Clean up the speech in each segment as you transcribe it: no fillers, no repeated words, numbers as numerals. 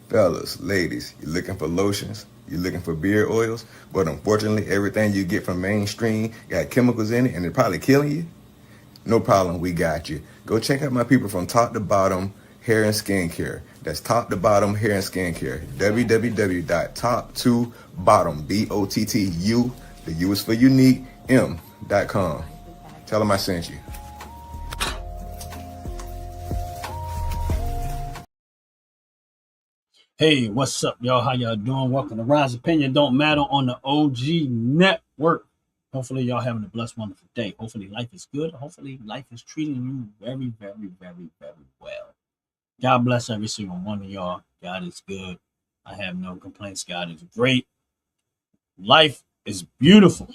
Fellas, ladies, you looking for lotions? You looking for beard oils? But unfortunately, everything you get from mainstream got chemicals in it and they're probably killing you? No problem, we got you. Go check out my people from Top to Bottom Hair and Skincare. That's Top to Bottom Hair and Skincare. www.top2bottom, BOTTU, the U is for unique, M.com. Tell them I sent you. Hey, what's up, y'all? How y'all doing? Welcome to Ron's Opinion Don't Matter on the OG Network. Hopefully, y'all having a blessed, wonderful day. Hopefully, life is good. Hopefully, life is treating you very, very, very, very well. God bless every single one of y'all. God is good. I have no complaints. God is great. Life is beautiful,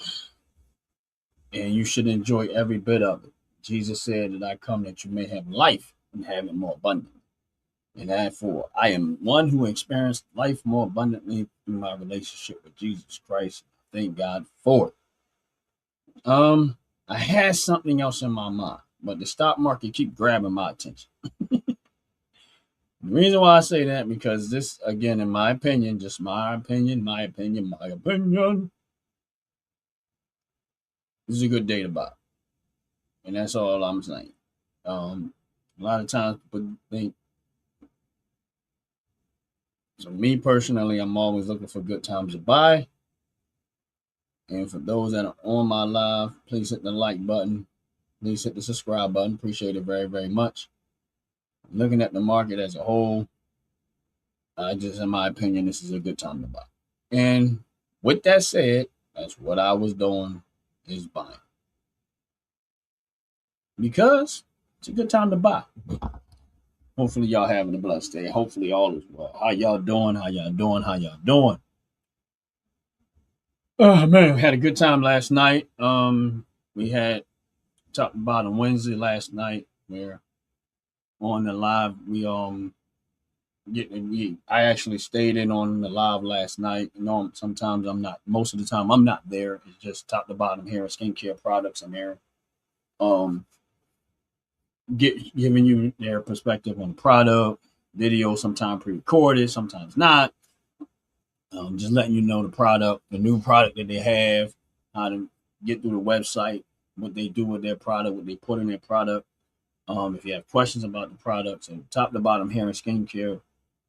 and you should enjoy every bit of it. Jesus said that I come that you may have life and have it more abundantly. And therefore, I am one who experienced life more abundantly through my relationship with Jesus Christ. Thank God for it. I had something else in my mind, but the stock market keep grabbing my attention. The reason why I say that because this, again, in my opinion, just my opinion, this is a good day to buy, and that's all I'm saying. A lot of times people think. So me personally, I'm always looking for good times to buy. And for those that are on my live, please hit the like button. Please hit the subscribe button. Appreciate it very, very much. Looking at the market as a whole, in my opinion, this is a good time to buy. And with that said, that's what I was doing, is buying. Because it's a good time to buy. Hopefully y'all having a blessed day. Hopefully all is well. How y'all doing? How y'all doing? How y'all doing? Oh man, we had a good time last night. We had Top to Bottom Wednesday last night where on the live I actually stayed in on the live last night. You know, sometimes I'm not, most of the time I'm not there. It's just Top to Bottom hair and skincare products in there. Giving you their perspective on the product, video, sometimes pre-recorded, sometimes not. Just letting you know the product, the new product that they have, how to get through the website, what they do with their product, what they put in their product. If you have questions about the products, and Top to Bottom hair and skincare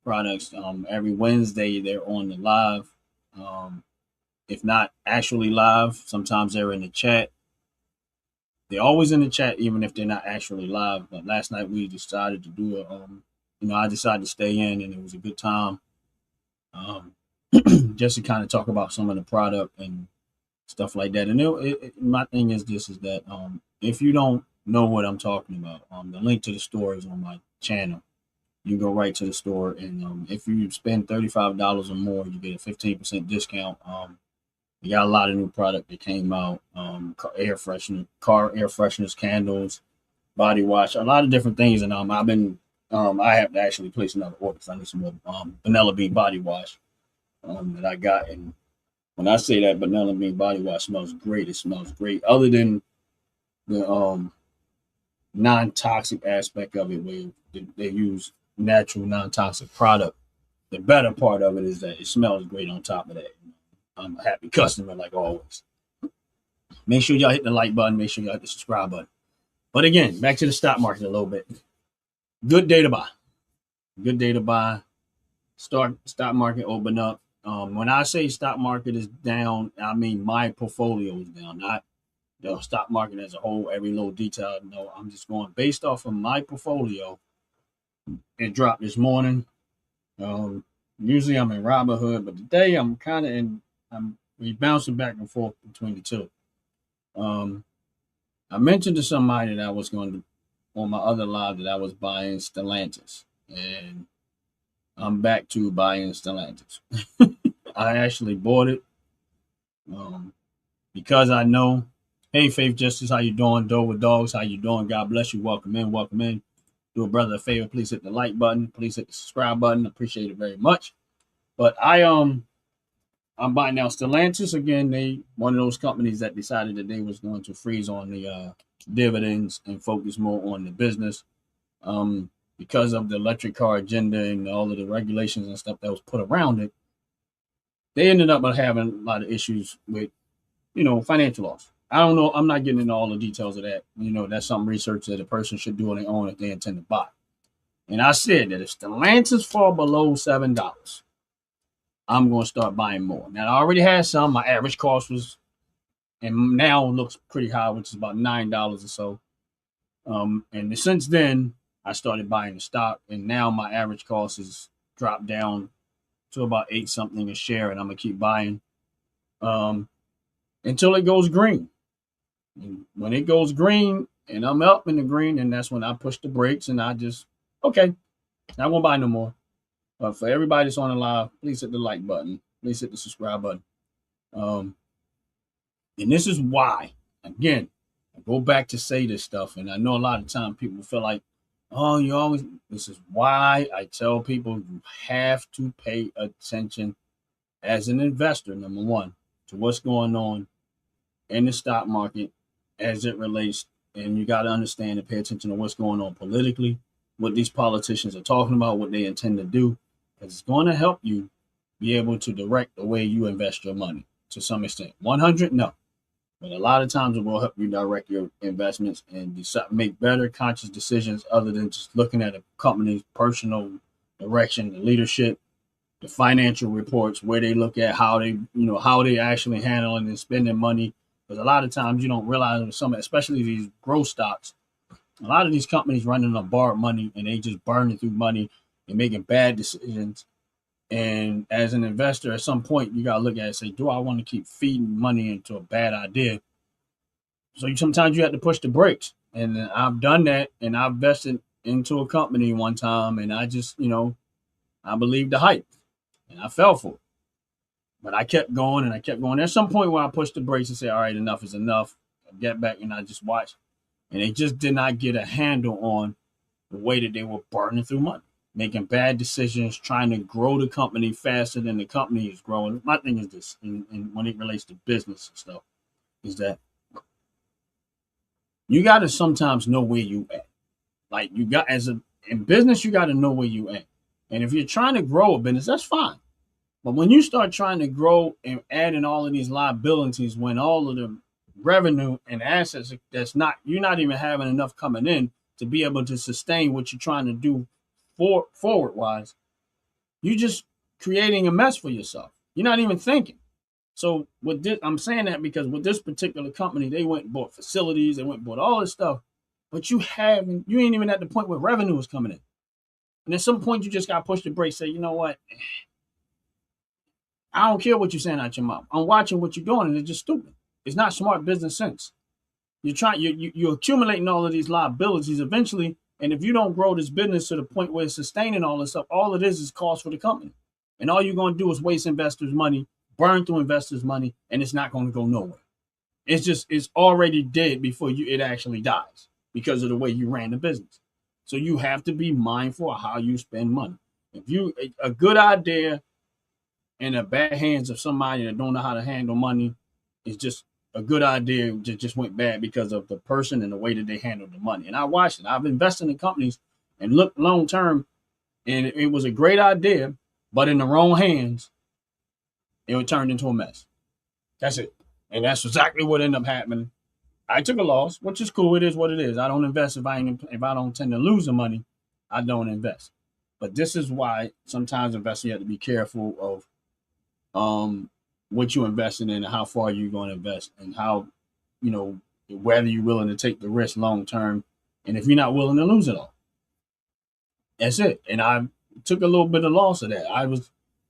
products, every Wednesday they're on the live. If not actually live, sometimes they're in the chat. They're always in the chat, even if they're not actually live. But last night we decided to do I decided to stay in, and it was a good time. Just to kind of talk about some of the product and stuff like that. And my thing is this: is that if you don't know what I'm talking about, the link to the store is on my channel. You go right to the store, and if you spend $35 or more, you get a 15% discount. We got a lot of new product that came out: car air fresheners, candles, body wash, a lot of different things. And I have to actually place another order because I need some more vanilla bean body wash that I got. And when I say that vanilla bean body wash smells great, it smells great. Other than the non-toxic aspect of it, where they use natural non-toxic product, the better part of it is that it smells great on top of that. I'm a happy customer like always. Make sure y'all hit the like button. Make sure y'all hit the subscribe button. But again, back to the stock market a little bit. Good day to buy. Good day to buy. Stock market open up. When I say stock market is down, I mean my portfolio is down, not the stock market as a whole, every little detail. No, I'm just going based off of my portfolio. It dropped this morning. Usually I'm in Robinhood, but today I'm kind of bouncing back and forth between the two. I mentioned to somebody that I was going to, on my other live, that I was buying Stellantis, and I'm back to buying Stellantis. I actually bought it because I know. Hey, Faith Justice, how you doing? Doe with Dogs, how you doing? God bless you. Welcome in, welcome in. Do a brother a favor, please hit the like button. Please hit the subscribe button. Appreciate it very much. But I'm buying now Stellantis again. They one of those companies that decided that they was going to freeze on the dividends and focus more on the business. because of the electric car agenda and all of the regulations and stuff that was put around it, they ended up having a lot of issues with, financial loss. I don't know. I'm not getting into all the details of that. That's some research that a person should do on their own if they intend to buy. And I said that if Stellantis fall below $7, I'm going to start buying more. Now, I already had some. My average cost was, and now looks pretty high, which is about $9 or so. And since then, I started buying the stock, and now my average cost has dropped down to about 8 something a share, and I'm gonna keep buying until it goes green. And when it goes green and I'm up in the green, and that's when I push the brakes and I just, okay, I won't buy no more. But for everybody that's on the live, please hit the like button. Please hit the subscribe button. And this is why, again, I go back to say this stuff, and I know a lot of time people feel like, oh, this is why I tell people you have to pay attention as an investor, number one, to what's going on in the stock market as it relates. And you got to understand and pay attention to what's going on politically, what these politicians are talking about, what they intend to do, because it's going to help you be able to direct the way you invest your money to some extent. 100, no. But a lot of times it will help you direct your investments and make better conscious decisions other than just looking at a company's personal direction, the leadership, the financial reports, where they look at how they actually handling and spending money. Because a lot of times you don't realize with some, especially these growth stocks, a lot of these companies running on borrowed money and they just burning through money and making bad decisions. And as an investor, at some point, you got to look at it and say, do I want to keep feeding money into a bad idea? So sometimes you have to push the brakes. And I've done that, and I've invested into a company one time, and I just, I believed the hype, and I fell for it. But I kept going, and I kept going. There's some point where I pushed the brakes and say, all right, enough is enough. I get back, and I just watched. And they just did not get a handle on the way that they were burning through money, making bad decisions, trying to grow the company faster than the company is growing. My thing is this, and when it relates to business and stuff, is that you got to sometimes know where you at. Like in business, you got to know where you at. And if you're trying to grow a business, that's fine. But when you start trying to grow and adding all of these liabilities, when all of the revenue and assets you're not even having enough coming in to be able to sustain what you're trying to do forward wise, you're just creating a mess for yourself. You're not even thinking. So with this, I'm saying that because with this particular company, they went and bought facilities, they went and bought all this stuff, but you ain't even at the point where revenue is coming in. And at some point, you just got to push the brakes, say, you know what? I don't care what you're saying out your mouth. I'm watching what you're doing, and it's just stupid. It's not smart business sense. You're accumulating all of these liabilities eventually, and if you don't grow this business to the point where it's sustaining all this stuff, all it is cost for the company. And all you're going to do is waste investors' money, burn through investors' money, and it's not going to go nowhere. It's already dead before it actually dies because of the way you ran the business. So you have to be mindful of how you spend money. If a good idea in the bad hands of somebody that don't know how to handle money is just a good idea that just went bad because of the person and the way that they handled the money. And I watched it. I've invested in companies and looked long term, and it was a great idea, but in the wrong hands, it turned into a mess. That's it. And that's exactly what ended up happening. I took a loss, which is cool. It is what it is. I don't invest if I don't tend to lose the money. I don't invest. But this is why sometimes investors have to be careful of what you're investing in and how far you're going to invest and how, whether you're willing to take the risk long term and if you're not willing to lose it all. That's it. And I took a little bit of loss of that.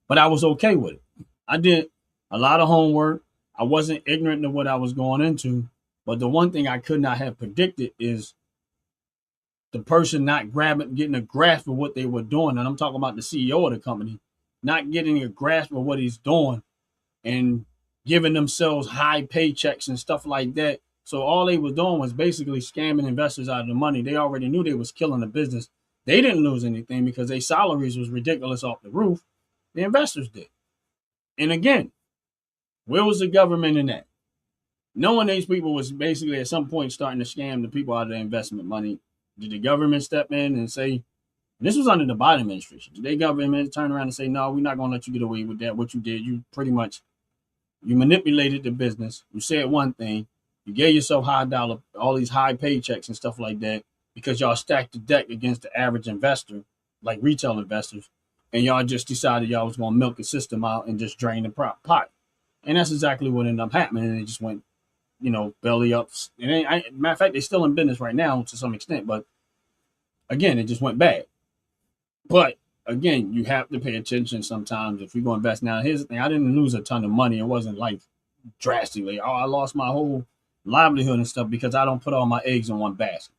But I was okay with it. I did a lot of homework. I wasn't ignorant of what I was going into. But the one thing I could not have predicted is the person not getting a grasp of what they were doing. And I'm talking about the CEO of the company, not getting a grasp of what he's doing and giving themselves high paychecks and stuff like that. So all they were doing was basically scamming investors out of the money. They already knew they was killing the business. They didn't lose anything because their salaries was ridiculous off the roof. The investors did. And again, where was the government in that? Knowing these people was basically at some point starting to scam the people out of their investment money. Did the government step in and say, This was under the Biden administration. Today, government turned around and say, no, we're not going to let you get away with that. What you did, you pretty much, you manipulated the business. You said one thing. You gave yourself high dollar, all these high paychecks and stuff like that because y'all stacked the deck against the average investor, like retail investors. And y'all just decided y'all was going to milk the system out and just drain the pot. And that's exactly what ended up happening. And it just went, belly up. And matter of fact, they're still in business right now to some extent. But again, it just went bad. But again, you have to pay attention sometimes if you're going to invest. Now, here's the thing. I didn't lose a ton of money. It wasn't like drastically. Oh, I lost my whole livelihood and stuff because I don't put all my eggs in one basket.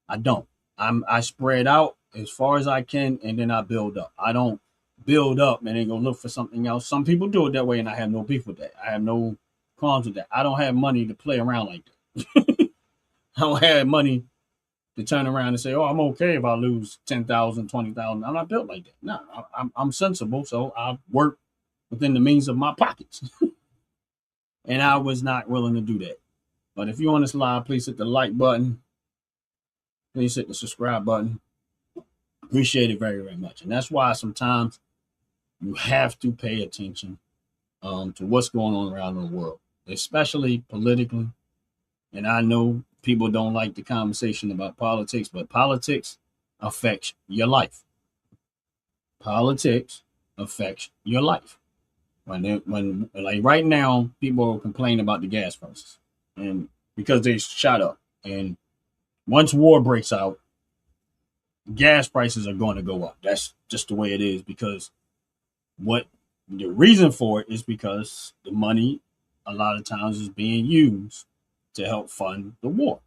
I don't. I spread out as far as I can, and then I build up. I don't build up and then go look for something else. Some people do it that way, and I have no beef with that. I have no qualms with that. I don't have money to play around like that. I don't have money to turn around and say, "Oh, I'm okay if I lose 10,000, 20,000." I'm not built like that. No, I'm sensible, so I work within the means of my pockets, and I was not willing to do that. But if you're on this live, please hit the like button. Please hit the subscribe button. Appreciate it very, very much. And that's why sometimes you have to pay attention to what's going on around the world, especially politically. And I know people don't like the conversation about politics, but politics affects your life. Politics affects your life. When like right now, people complain about the gas prices, and because they shot up. And once war breaks out, gas prices are going to go up. That's just the way it is because what the reason for it is because the money a lot of times is being used to help fund the war.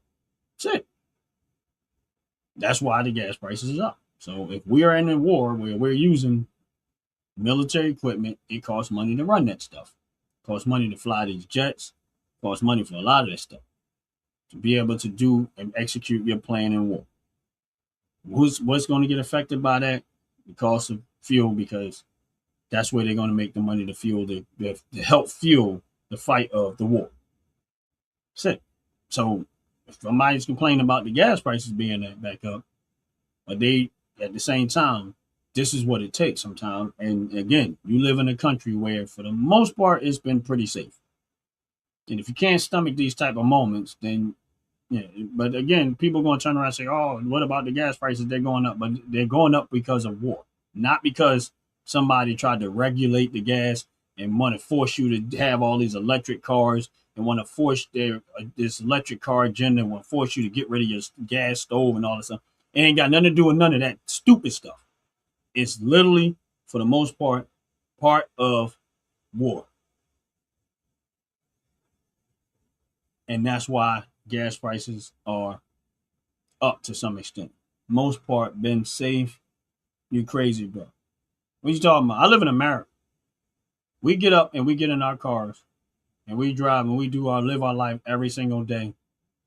That's it. That's why the gas prices is up. So if we are in a war where we're using military equipment, it costs money to run that stuff. It costs money to fly these jets. It costs money for a lot of that stuff to be able to do and execute your plan in war. What's going to get affected by that? The cost of fuel, because that's where they're going to make the money to fuel to help fuel the fight of the war. That's it. So if somebody's complaining about the gas prices being back up, but they at the same time, this is what it takes sometimes. And again, you live in a country where for the most part it's been pretty safe. And if you can't stomach these type of moments, then yeah, but again, people are going to turn around and say, "Oh, what about the gas prices? They're going up," but they're going up because of war, not because somebody tried to regulate the gas and want to force you to have all these electric cars and want to force this electric car agenda and want to force you to get rid of your gas stove and all this stuff. It ain't got nothing to do with none of that stupid stuff. It's literally, for the most part of war, and that's why gas prices are up to some extent. Most part been safe. You crazy, bro. What you talking about? I live in America. We get up and we get in our cars and we drive and we live our life every single day.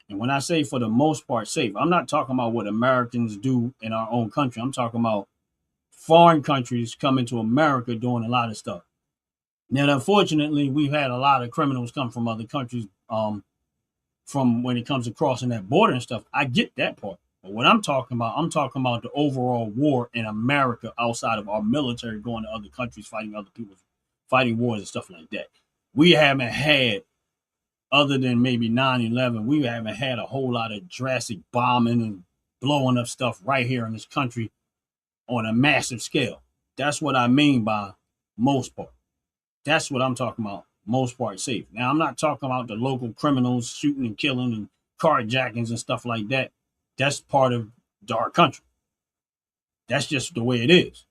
And when I say for the most part safe, I'm not talking about what Americans do in our own country. I'm talking about foreign countries coming to America doing a lot of stuff. Now, unfortunately, we've had a lot of criminals come from other countries from when it comes to crossing that border and stuff. I get that part. But what I'm talking about the overall war in America outside of our military going to other countries, fighting other people, fighting wars and stuff like that. We haven't had, other than maybe 9/11, we haven't had a whole lot of drastic bombing and blowing up stuff right here in this country on a massive scale. That's what I mean by most part. That's what I'm talking about. Most part safe. Now, I'm not talking about the local criminals shooting and killing and carjackings and stuff like that. That's part of our country. That's just the way it is.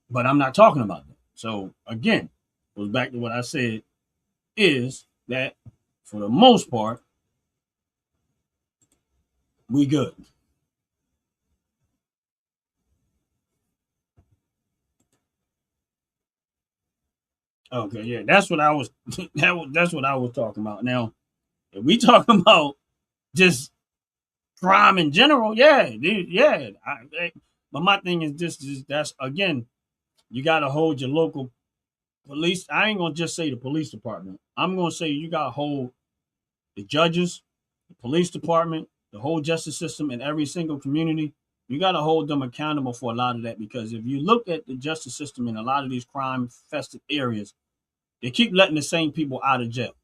But I'm not talking about that. So again, goes back to what I said, is that for the most part, we good. Okay, yeah, that's what I was. That's what I was talking about. Now, if we talking about just crime in general, yeah, dude, yeah. But my thing is this: is that's again, you got to hold your local police. I ain't gonna just say the police department. I'm gonna say you got to hold the judges, the police department, the whole justice system in every single community. You got to hold them accountable for a lot of that, because if you look at the justice system in a lot of these crime infested areas, they keep letting the same people out of jail,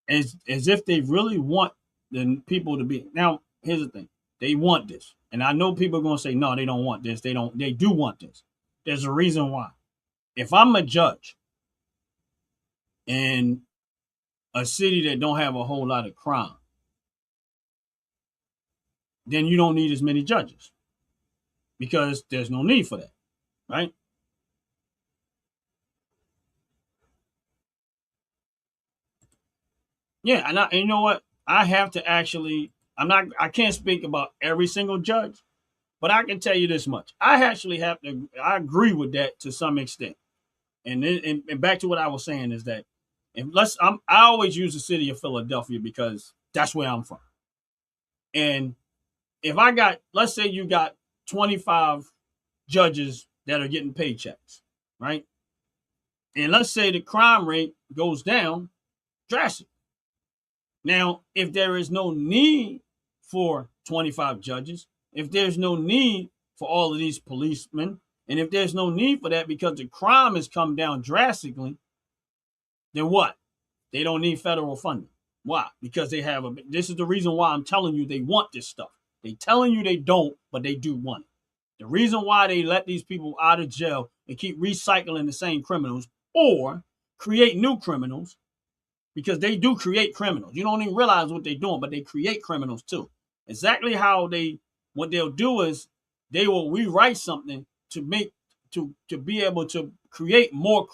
as if they really want the people to be. Now, here's the thing: they want this, and I know people are going to say, "No, they don't want this. They don't. They do want this." There's a reason why. If I'm a judge in a city that don't have a whole lot of crime, then you don't need as many judges, because there's no need for that, right? Yeah, and you know what? I have to actually. I can't speak about every single judge, but I can tell you this much: I actually have to. I agree with that to some extent. And back to what I was saying is that, I always use the city of Philadelphia because that's where I'm from. And if I got, let's say you got 25 judges that are getting paychecks, right? And let's say the crime rate goes down drastically. Now, if there is no need for 25 judges, if there's no need for all of these policemen, and if there's no need for that because the crime has come down drastically, then what? They don't need federal funding. Why? Because they have this is the reason why I'm telling you they want this stuff. They telling you they don't, but they do want it. The reason why they let these people out of jail and keep recycling the same criminals or create new criminals, because they do create criminals. You don't even realize what they're doing, but they create criminals too. Exactly what they'll do is they will rewrite something to make to be able to create more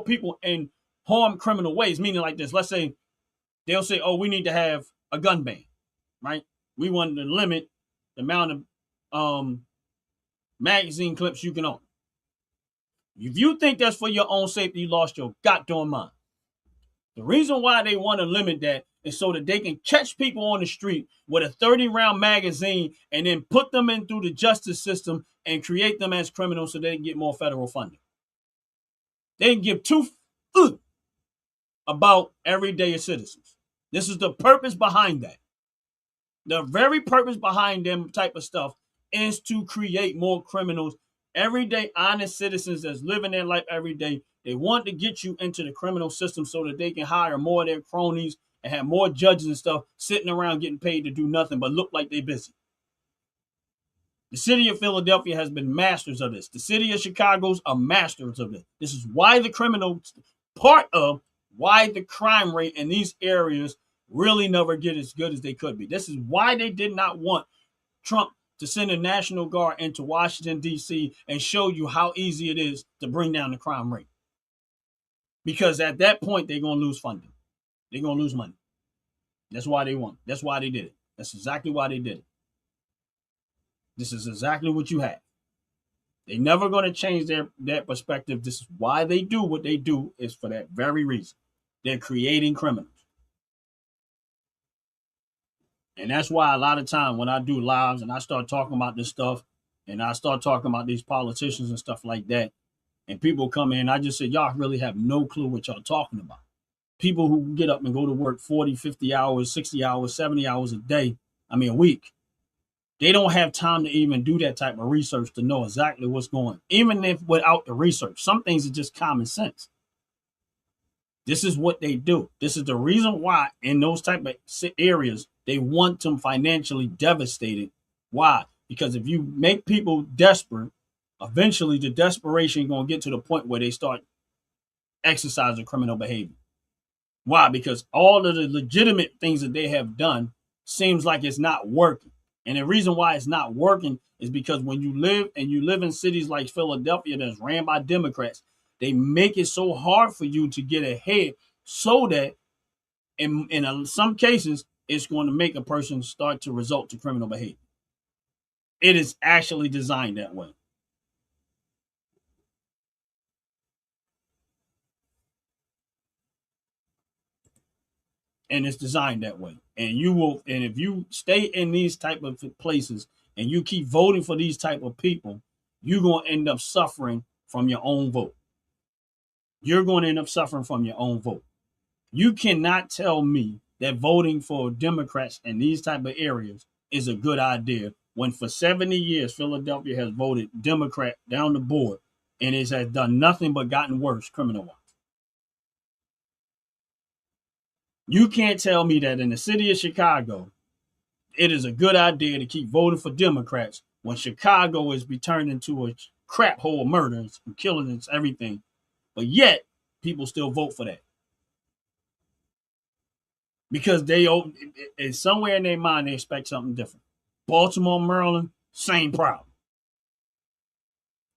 people in harm criminal ways. Meaning like this: let's say they'll say, "Oh, we need to have a gun ban, right? We want to limit the amount of magazine clips you can own." If you think that's for your own safety, you lost your goddamn mind. The reason why they want to limit that is so that they can catch people on the street with a 30-round magazine and then put them in through the justice system and create them as criminals so they can get more federal funding. They can give two about everyday citizens. This is the purpose behind that. The very purpose behind them type of stuff is to create more criminals, everyday honest citizens that's living their life every day. They want to get you into the criminal system so that they can hire more of their cronies and have more judges and stuff sitting around getting paid to do nothing but look like they're busy. The city of Philadelphia has been masters of this. The city of Chicago's are masters of this. This is why the why the crime rate in these areas really never get as good as they could be. This is why they did not want Trump to send a National Guard into Washington, D.C. and show you how easy it is to bring down the crime rate. Because at that point, they're going to lose funding. They're going to lose money. That's why they want. That's why they did it. That's exactly why they did it. This is exactly what you have. They're never going to change their perspective. This is why they do what they do, is for that very reason. They're creating criminals. And that's why a lot of time when I do lives and I start talking about this stuff and I start talking about these politicians and stuff like that, and people come in, I just say, y'all really have no clue what y'all talking about. People who get up and go to work 40, 50 hours, 60 hours, 70 hours a week. They don't have time to even do that type of research to know exactly what's going on. Even if without the research, some things are just common sense. This is what they do. This is the reason why in those type of areas, they want them financially devastated. Why? Because if you make people desperate, eventually the desperation is going to get to the point where they start exercising criminal behavior. Why? Because all of the legitimate things that they have done seems like it's not working. And the reason why it's not working is because when you live in cities like Philadelphia that's ran by Democrats, they make it so hard for you to get ahead so that in some cases, it's going to make a person start to result to criminal behavior. It is actually designed that way. And it's designed that way. And if you stay in these type of places and you keep voting for these type of people, you're going to end up suffering from your own vote. You're going to end up suffering from your own vote. You cannot tell me that voting for Democrats in these type of areas is a good idea when for 70 years Philadelphia has voted Democrat down the board and it has done nothing but gotten worse criminal-wise. You can't tell me that in the city of Chicago, it is a good idea to keep voting for Democrats when Chicago is be turned into a crap hole of murders and killing and everything. But yet, people still vote for that. Because it's somewhere in their mind, they expect something different. Baltimore, Maryland, same problem.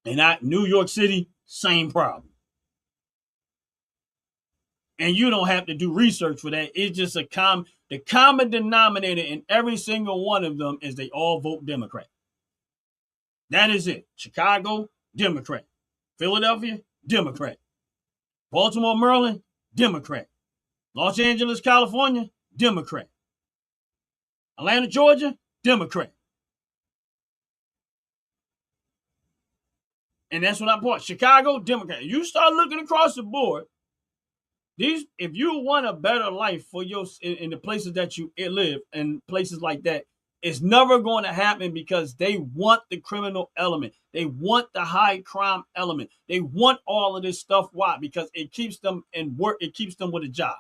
And New York City, same problem. And you don't have to do research for that. It's just the common denominator in every single one of them is they all vote Democrat. That is it. Chicago, Democrat. Philadelphia, Democrat. Baltimore, Maryland, Democrat. Los Angeles, California, Democrat. Atlanta, Georgia, Democrat. And that's what I bought. Chicago, Democrat. You start looking across the board. If you want a better life for in the places that you live and places like that, it's never going to happen because they want the criminal element. They want the high crime element. They want all of this stuff. Why? Because it keeps them in work. It keeps them with a job.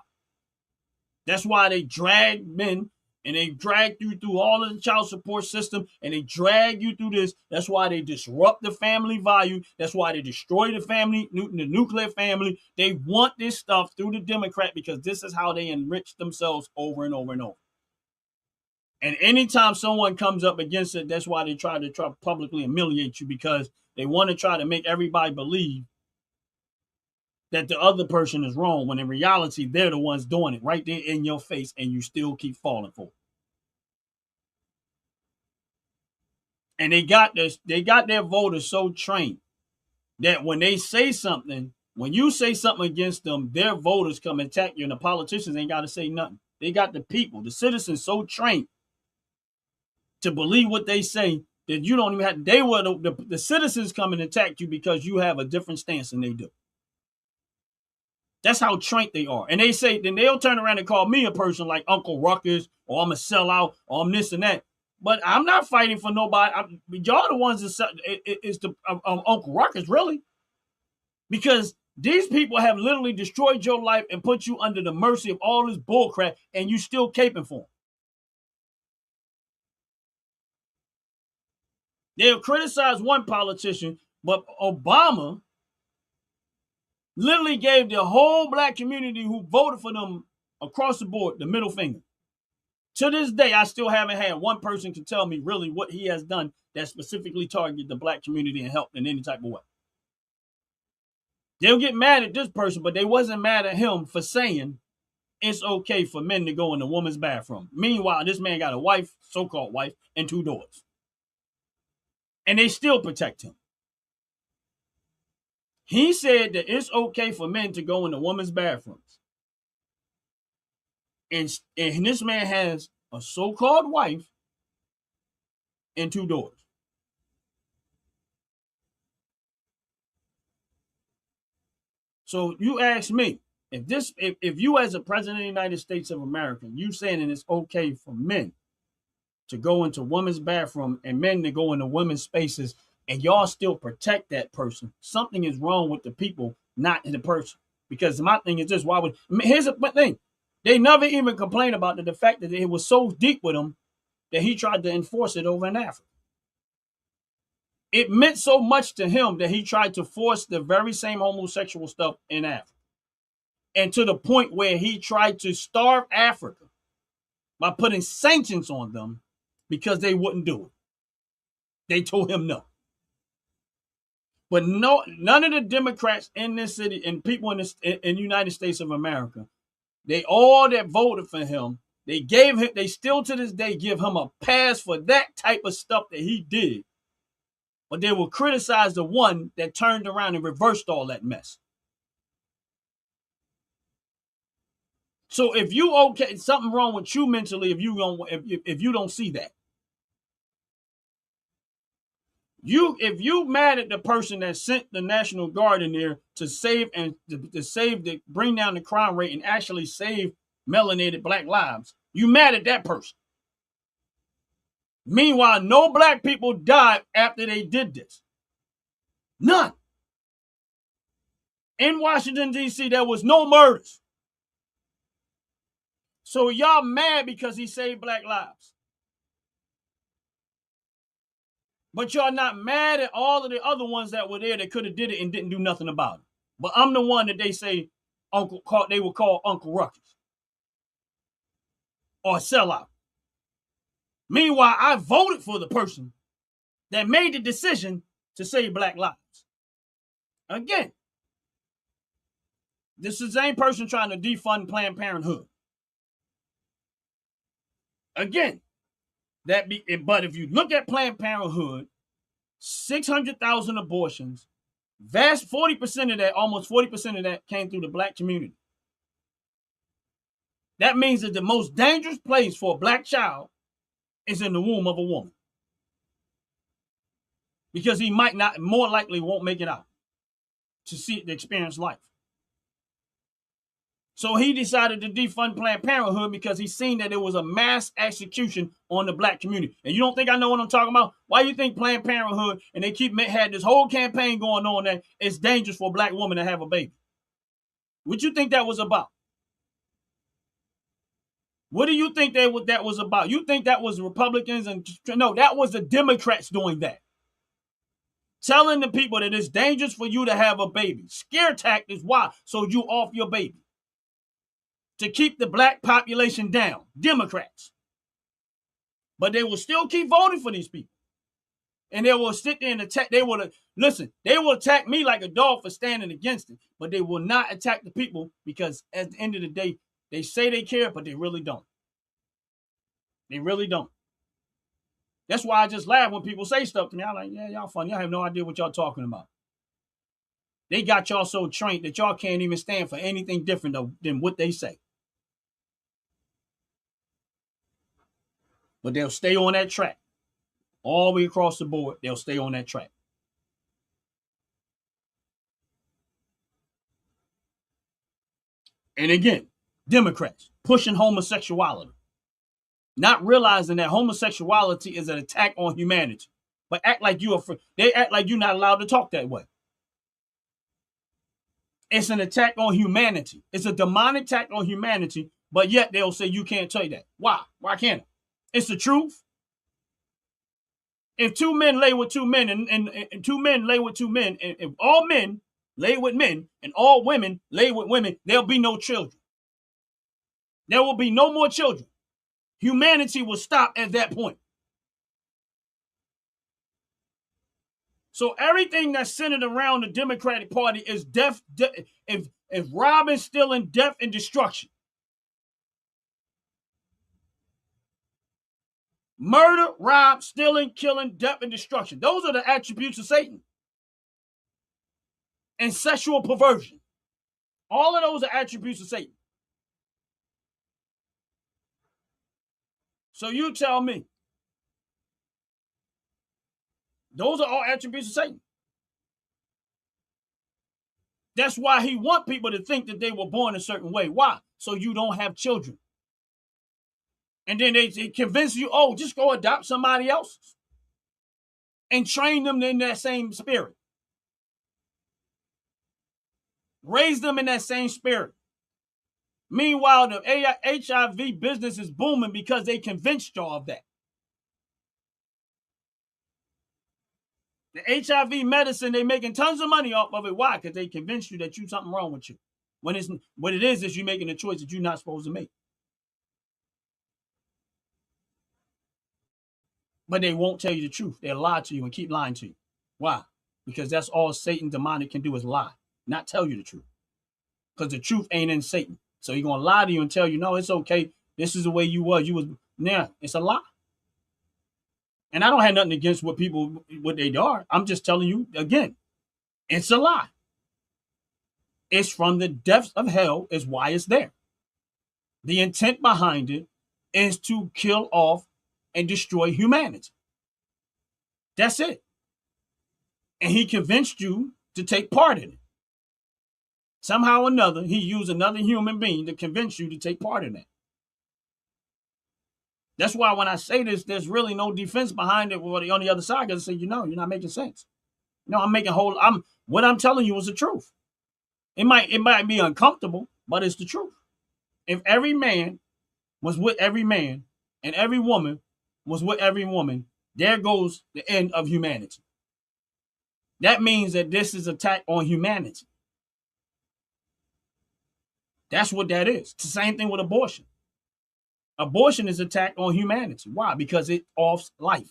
That's why they drag men and they drag you through all of the child support system and they drag you through this. That's why they disrupt the family value. That's why they destroy the family, the nuclear family. They want this stuff through the Democrat because this is how they enrich themselves over and over and over. And anytime someone comes up against it, that's why they try to publicly humiliate you because they want to try to make everybody believe that the other person is wrong when in reality, they're the ones doing it right there in your face and you still keep falling for it. And they got their voters so trained that when they say something, when you say something against them, their voters come attack you and the politicians ain't got to say nothing. They got the people, the citizens so trained to believe what they say that you don't even have, the citizens come and attack you because you have a different stance than they do. That's how trained they are. And they say, then they'll turn around and call me a person like Uncle Ruckus, or I'm a sellout, or I'm this and that. But I'm not fighting for nobody. Y'all the ones that is the Uncle Ruckus, really. Because these people have literally destroyed your life and put you under the mercy of all this bullcrap, and you still caping for them. They'll criticize one politician, but Obama literally gave the whole black community who voted for them across the board the middle finger. To this day, I still haven't had one person to tell me really what he has done that specifically targeted the black community and helped in any type of way. They'll get mad at this person, but they wasn't mad at him for saying it's okay for men to go in a woman's bathroom. Meanwhile, this man got a wife, so-called wife, and 2 daughters. And they still protect him. He said that it's okay for men to go in a woman's bathrooms. And this man has a so-called wife and 2 daughters. So you ask me, if you as a president of the United States of America, you saying that it's okay for men to go into women's bathroom and men to go into women's spaces, and y'all still protect that person, something is wrong with the people, not in the person. Because my thing is this, here's the thing. They never even complain about the fact that it was so deep with him that he tried to enforce it over in Africa. It meant so much to him that he tried to force the very same homosexual stuff in Africa. And to the point where he tried to starve Africa by putting sanctions on them because they wouldn't do it. They told him no. But none of the Democrats in this city and people in the United States of America, they all that voted for him, they still to this day give him a pass for that type of stuff that he did. But they will criticize the one that turned around and reversed all that mess. So if you okay, something wrong with you mentally if you don't see that. If you mad at the person that sent the National Guard in there to save and to bring down the crime rate and actually save melanated black lives, you mad at that person. Meanwhile, no black people died after they did this. None. In Washington, D.C., there was no murders. So y'all mad because he saved black lives. But y'all not mad at all of the other ones that were there that could have did it and didn't do nothing about it. But I'm the one that they say they would call Uncle Ruckus or a sellout. Meanwhile, I voted for the person that made the decision to save black lives. Again, this is the same person trying to defund Planned Parenthood. Again, but if you look at Planned Parenthood, 600,000 abortions, vast 40% of that, almost 40% of that came through the black community. That means that the most dangerous place for a black child is in the womb of a woman. Because he might not, more likely won't make it out to experience life. So he decided to defund Planned Parenthood because he seen that it was a mass execution on the black community. And you don't think I know what I'm talking about? Why you think Planned Parenthood and they had this whole campaign going on that it's dangerous for a black woman to have a baby? What you think that was about? What do you think that was about? You think that was Republicans? No, that was the Democrats doing that. Telling the people that it's dangerous for you to have a baby. Scare tactics, why? So you off your baby. To keep the black population down. Democrats. But they will still keep voting for these people. And they will sit there and attack. They will attack me like a dog for standing against it. But they will not attack the people because at the end of the day, they say they care, but they really don't. They really don't. That's why I just laugh when people say stuff to me. I'm like, yeah, y'all funny. Y'all have no idea what y'all talking about. They got y'all so trained that y'all can't even stand for anything different than what they say. But they'll stay on that track. All the way across the board, they'll stay on that track. And again, Democrats pushing homosexuality. Not realizing that homosexuality is an attack on humanity. But act like they act like you're not allowed to talk that way. It's an attack on humanity. It's a demonic attack on humanity, but yet they'll say you can't say that. Why? Why can't it? It's the truth. If two men lay with two men and two men lay with two men, and if all men lay with men and all women lay with women, there'll be no children. There will be no more children. Humanity will stop at that point. So everything that's centered around the Democratic Party is death. If robbing, stealing, death, and destruction. Murder, rob, stealing, killing, death, and destruction. Those are the attributes of Satan. And sexual perversion. All of those are attributes of Satan. So you tell me. Those are all attributes of Satan. That's why he wants people to think that they were born a certain way. Why? So you don't have children. And then they convince you, oh, just go adopt somebody else's. And train them in that same spirit. Raise them in that same spirit. Meanwhile, the HIV business is booming because they convinced y'all of that. The HIV medicine, they're making tons of money off of it. Why? Because they convinced you that you something wrong with you. What it is you're making a choice that you're not supposed to make. But they won't tell you the truth. They'll lie to you and keep lying to you. Why? Because that's all Satan demonic can do is lie, not tell you the truth. Because the truth ain't in Satan. So he's going to lie to you and tell you, no, it's okay. This is the way you was. It's a lie. And I don't have nothing against what they are. I'm just telling you, again, it's a lie. It's from the depths of hell is why it's there. The intent behind it is to kill off and destroy humanity. That's it. And he convinced you to take part in it. Somehow or another, he used another human being to convince you to take part in that. That's why when I say this, there's really no defense behind it on the other side, because I say, you're not making sense. No, what I'm telling you is the truth. It might be uncomfortable, but it's the truth. If every man was with every man and every woman was with every woman, there goes the end of humanity. That means that this is an attack on humanity. That's what that is. It's the same thing with abortion. Abortion is an attack on humanity. Why? Because it offs life.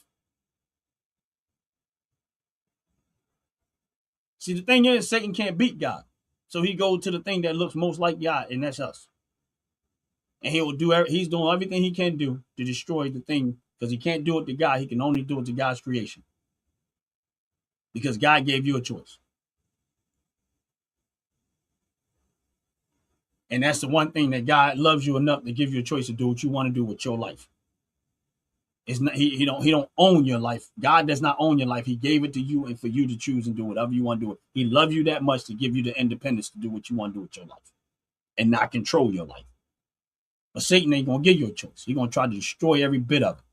See, the thing is, Satan can't beat God. So he goes to the thing that looks most like God, and that's us. And he's doing everything he can do to destroy the thing, because he can't do it to God. He can only do it to God's creation. Because God gave you a choice. And that's the one thing, that God loves you enough to give you a choice to do what you want to do with your life. It's not, he don't own your life. God does not own your life. He gave it to you, and for you to choose and do whatever you want to do. He loves you that much to give you the independence to do what you want to do with your life and not control your life. But Satan ain't going to give you a choice. He's going to try to destroy every bit of it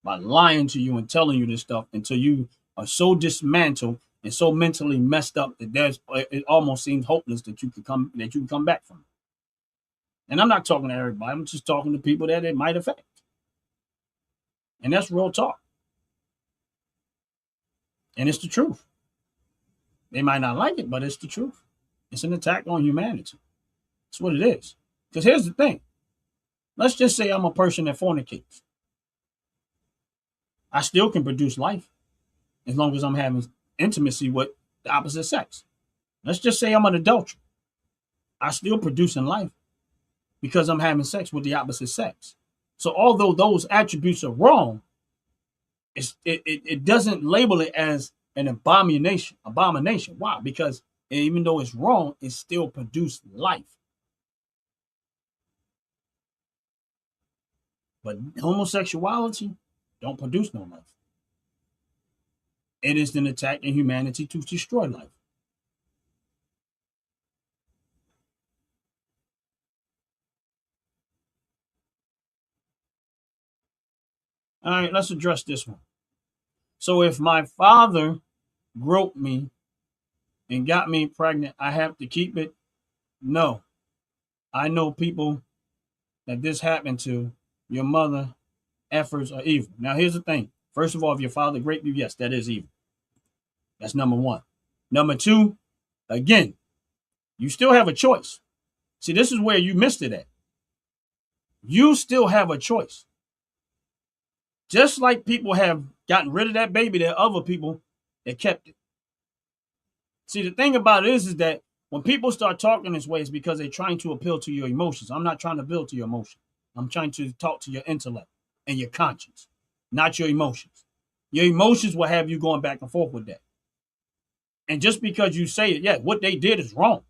by lying to you and telling you this stuff until you are so dismantled and so mentally messed up that it almost seems hopeless that you can come back from it. And I'm not talking to everybody. I'm just talking to people that it might affect. And that's real talk. And it's the truth. They might not like it, but it's the truth. It's an attack on humanity. That's what it is. Because here's the thing. Let's just say I'm a person that fornicates. I still can produce life as long as I'm having intimacy with the opposite sex. Let's just say I'm an adulterer. I still producing life because I'm having sex with the opposite sex. So although those attributes are wrong, it doesn't label it as an abomination. Why? Because even though it's wrong, it still produced life. But homosexuality don't produce no life. It is an attack on humanity to destroy life. All right, let's address this one. So if my father groped me and got me pregnant, I have to keep it? No. I know people that this happened to. Your mother efforts are evil. Now, here's the thing. First of all, if your father raped you, yes, that is evil. That's number one. Number two, again, you still have a choice. See, this is where you missed it at. You still have a choice. Just like people have gotten rid of that baby, there are other people that kept it. See, the thing about it is that when people start talking this way, it's because they're trying to appeal to your emotions. I'm not trying to appeal to your emotions. I'm trying to talk to your intellect and your conscience, not your emotions. Your emotions will have you going back and forth with that. And just because you say it, yeah, what they did is wrong.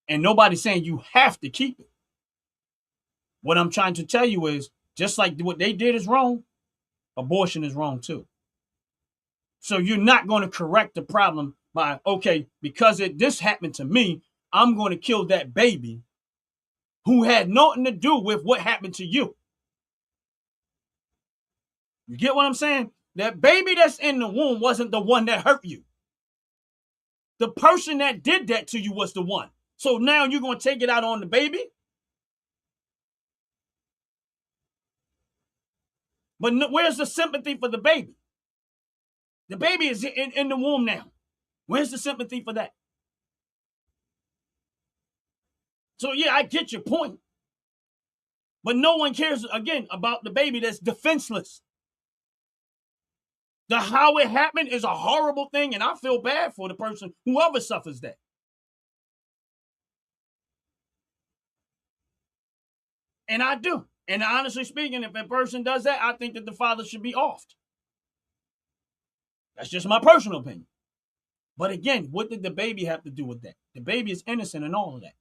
And nobody's saying you have to keep it. What I'm trying to tell you is, just like what they did is wrong, abortion is wrong too. So you're not going to correct the problem by, okay, because this happened to me, I'm going to kill that baby who had nothing to do with what happened to you. You get what I'm saying? That baby that's in the womb wasn't the one that hurt you. The person that did that to you was the one. So now you're going to take it out on the baby? But where's the sympathy for the baby? The baby is in the womb now. Where's the sympathy for that? So yeah, I get your point. But no one cares, again, about the baby that's defenseless. How it happened is a horrible thing, and I feel bad for the person, whoever suffers that. And I do. And honestly speaking, if a person does that, I think that the father should be offed. That's just my personal opinion. But again, what did the baby have to do with that? The baby is innocent in all of that.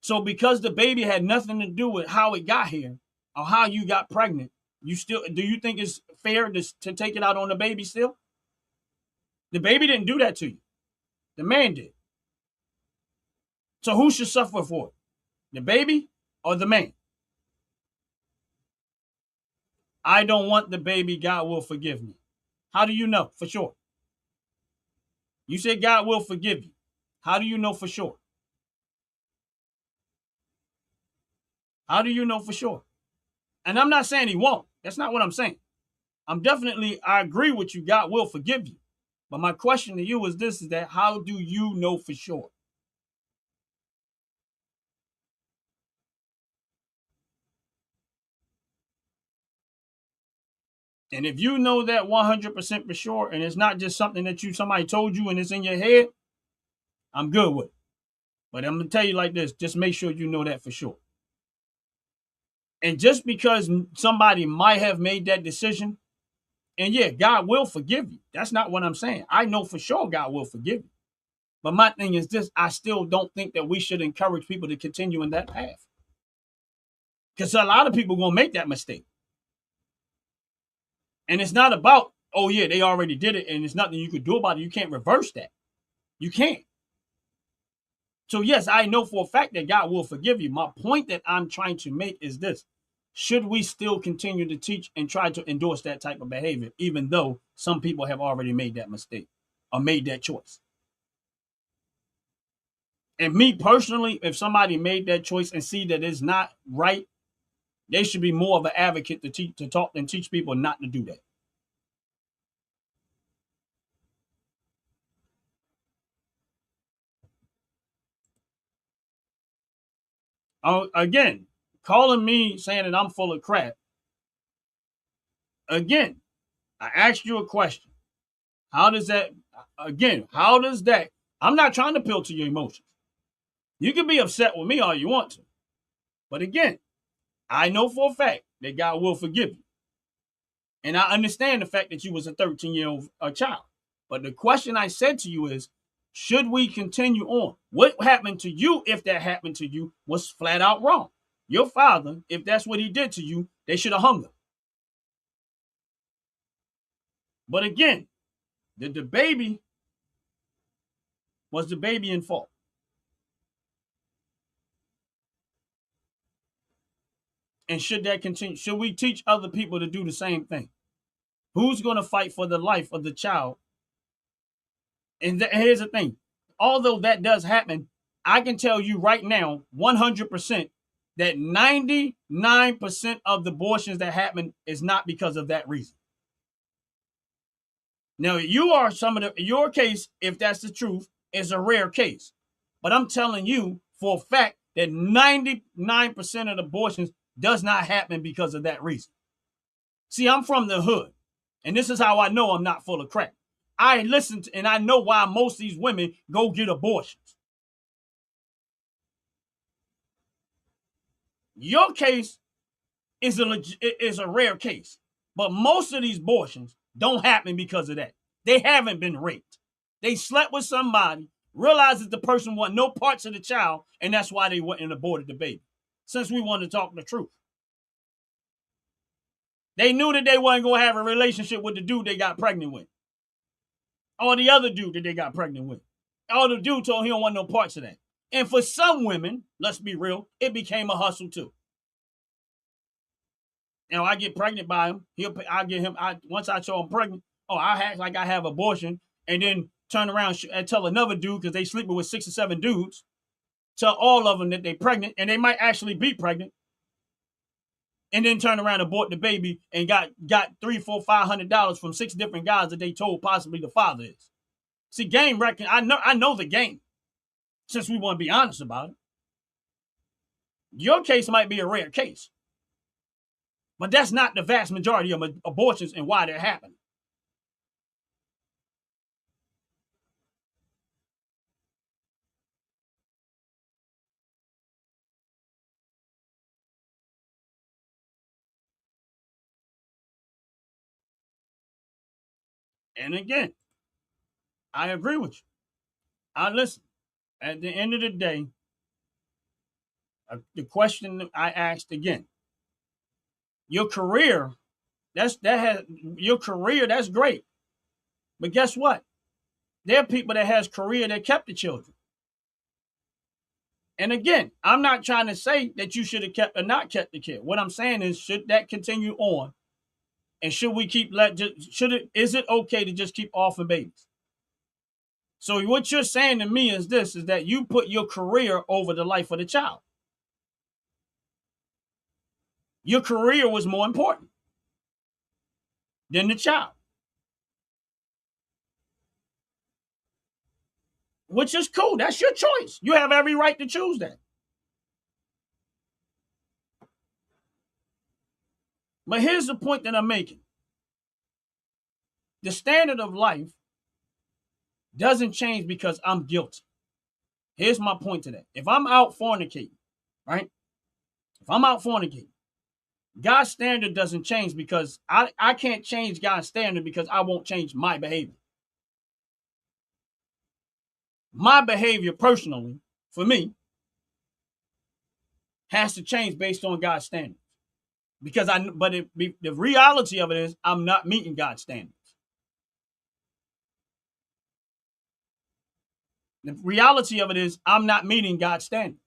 So because the baby had nothing to do with how it got here or how you got pregnant, do you think it's fair to take it out on the baby still? The baby didn't do that to you. The man did. So who should suffer for it? The baby or the man? I don't want the baby. God will forgive me. How do you know for sure? You said God will forgive you. How do you know for sure? How do you know for sure? And I'm not saying he won't. That's not what I'm saying. I agree with you. God will forgive you. But my question to you is this, is that how do you know for sure? And if you know that 100% for sure, and it's not just something that somebody told you and it's in your head, I'm good with it. But I'm gonna tell you like this: just make sure you know that for sure. And just because somebody might have made that decision, and yeah, God will forgive you. That's not what I'm saying. I know for sure God will forgive you. But my thing is this: I still don't think that we should encourage people to continue in that path, because a lot of people gonna make that mistake. And it's not about, oh yeah, they already did it and there's nothing you could do about it. You can't reverse that. You can't. So yes, I know for a fact that God will forgive you. My point that I'm trying to make is this: should we still continue to teach and try to endorse that type of behavior, even though some people have already made that mistake or made that choice? And me personally, if somebody made that choice and see that it's not right, they should be more of an advocate to teach, to talk and teach people not to do that. Again, calling me saying that I'm full of crap. Again, I asked you a question. How does that, again, how does that, I'm not trying to appeal to your emotions. You can be upset with me all you want to. But again, I know for a fact that God will forgive you. And I understand the fact that you was a 13-year-old child. But the question I said to you is, should we continue on? What happened to you, if that happened to you, was flat out wrong. Your father, if that's what he did to you, they should have hung him. But again, the baby was the baby in fault. And should that continue? Should we teach other people to do the same thing? Who's going to fight for the life of the child? And here's the thing: although that does happen, I can tell you right now, 100%, that 99% of the abortions that happen is not because of that reason. Now, you are your case, if that's the truth, is a rare case. But I'm telling you for a fact that 99% of the abortions does not happen because of that reason. See, I'm from the hood, and this is how I know I'm not full of crap. I listen to, and I know why most of these women go get abortions. Your case is a rare case, but most of these abortions don't happen because of that. They haven't been raped. They slept with somebody, realized that the person wanted no parts of the child, and that's why they went and aborted the baby. Since we want to talk the truth. They knew that they wasn't going to have a relationship with the dude they got pregnant with. Or the other dude that they got pregnant with. Or the dude told he don't want no parts of that. And for some women, let's be real, it became a hustle too. You know, I get pregnant by him. Once I show him pregnant, I act like I have abortion, and then turn around and tell another dude, because they sleeping with 6 or 7 dudes, tell all of them that they pregnant, and they might actually be pregnant, and then turn around and abort the baby and got $300, $400, $500 from 6 different guys that they told possibly the father is. See, game reckon, I know the game, since we want to be honest about it. Your case might be a rare case, but that's not the vast majority of abortions and why they're happening. And again, I agree with you. I listen. At the end of the day, the question I asked again: your career, that's great, but guess what? There are people that has career that kept the children. And again, I'm not trying to say that you should have kept or not kept the kid. What I'm saying is, should that continue on? And should we keep is it okay to just keep offering babies? So what you're saying to me is that you put your career over the life of the child. Your career was more important than the child. Which is cool. That's your choice. You have every right to choose that. But here's the point that I'm making. The standard of life doesn't change because I'm guilty. Here's my point to that. If I'm out fornicating, right? If I'm out fornicating, God's standard doesn't change because I can't change God's standard because I won't change my behavior. My behavior personally, for me, has to change based on God's standards. Because the reality of it is I'm not meeting God's standards. The reality of it is I'm not meeting God's standards.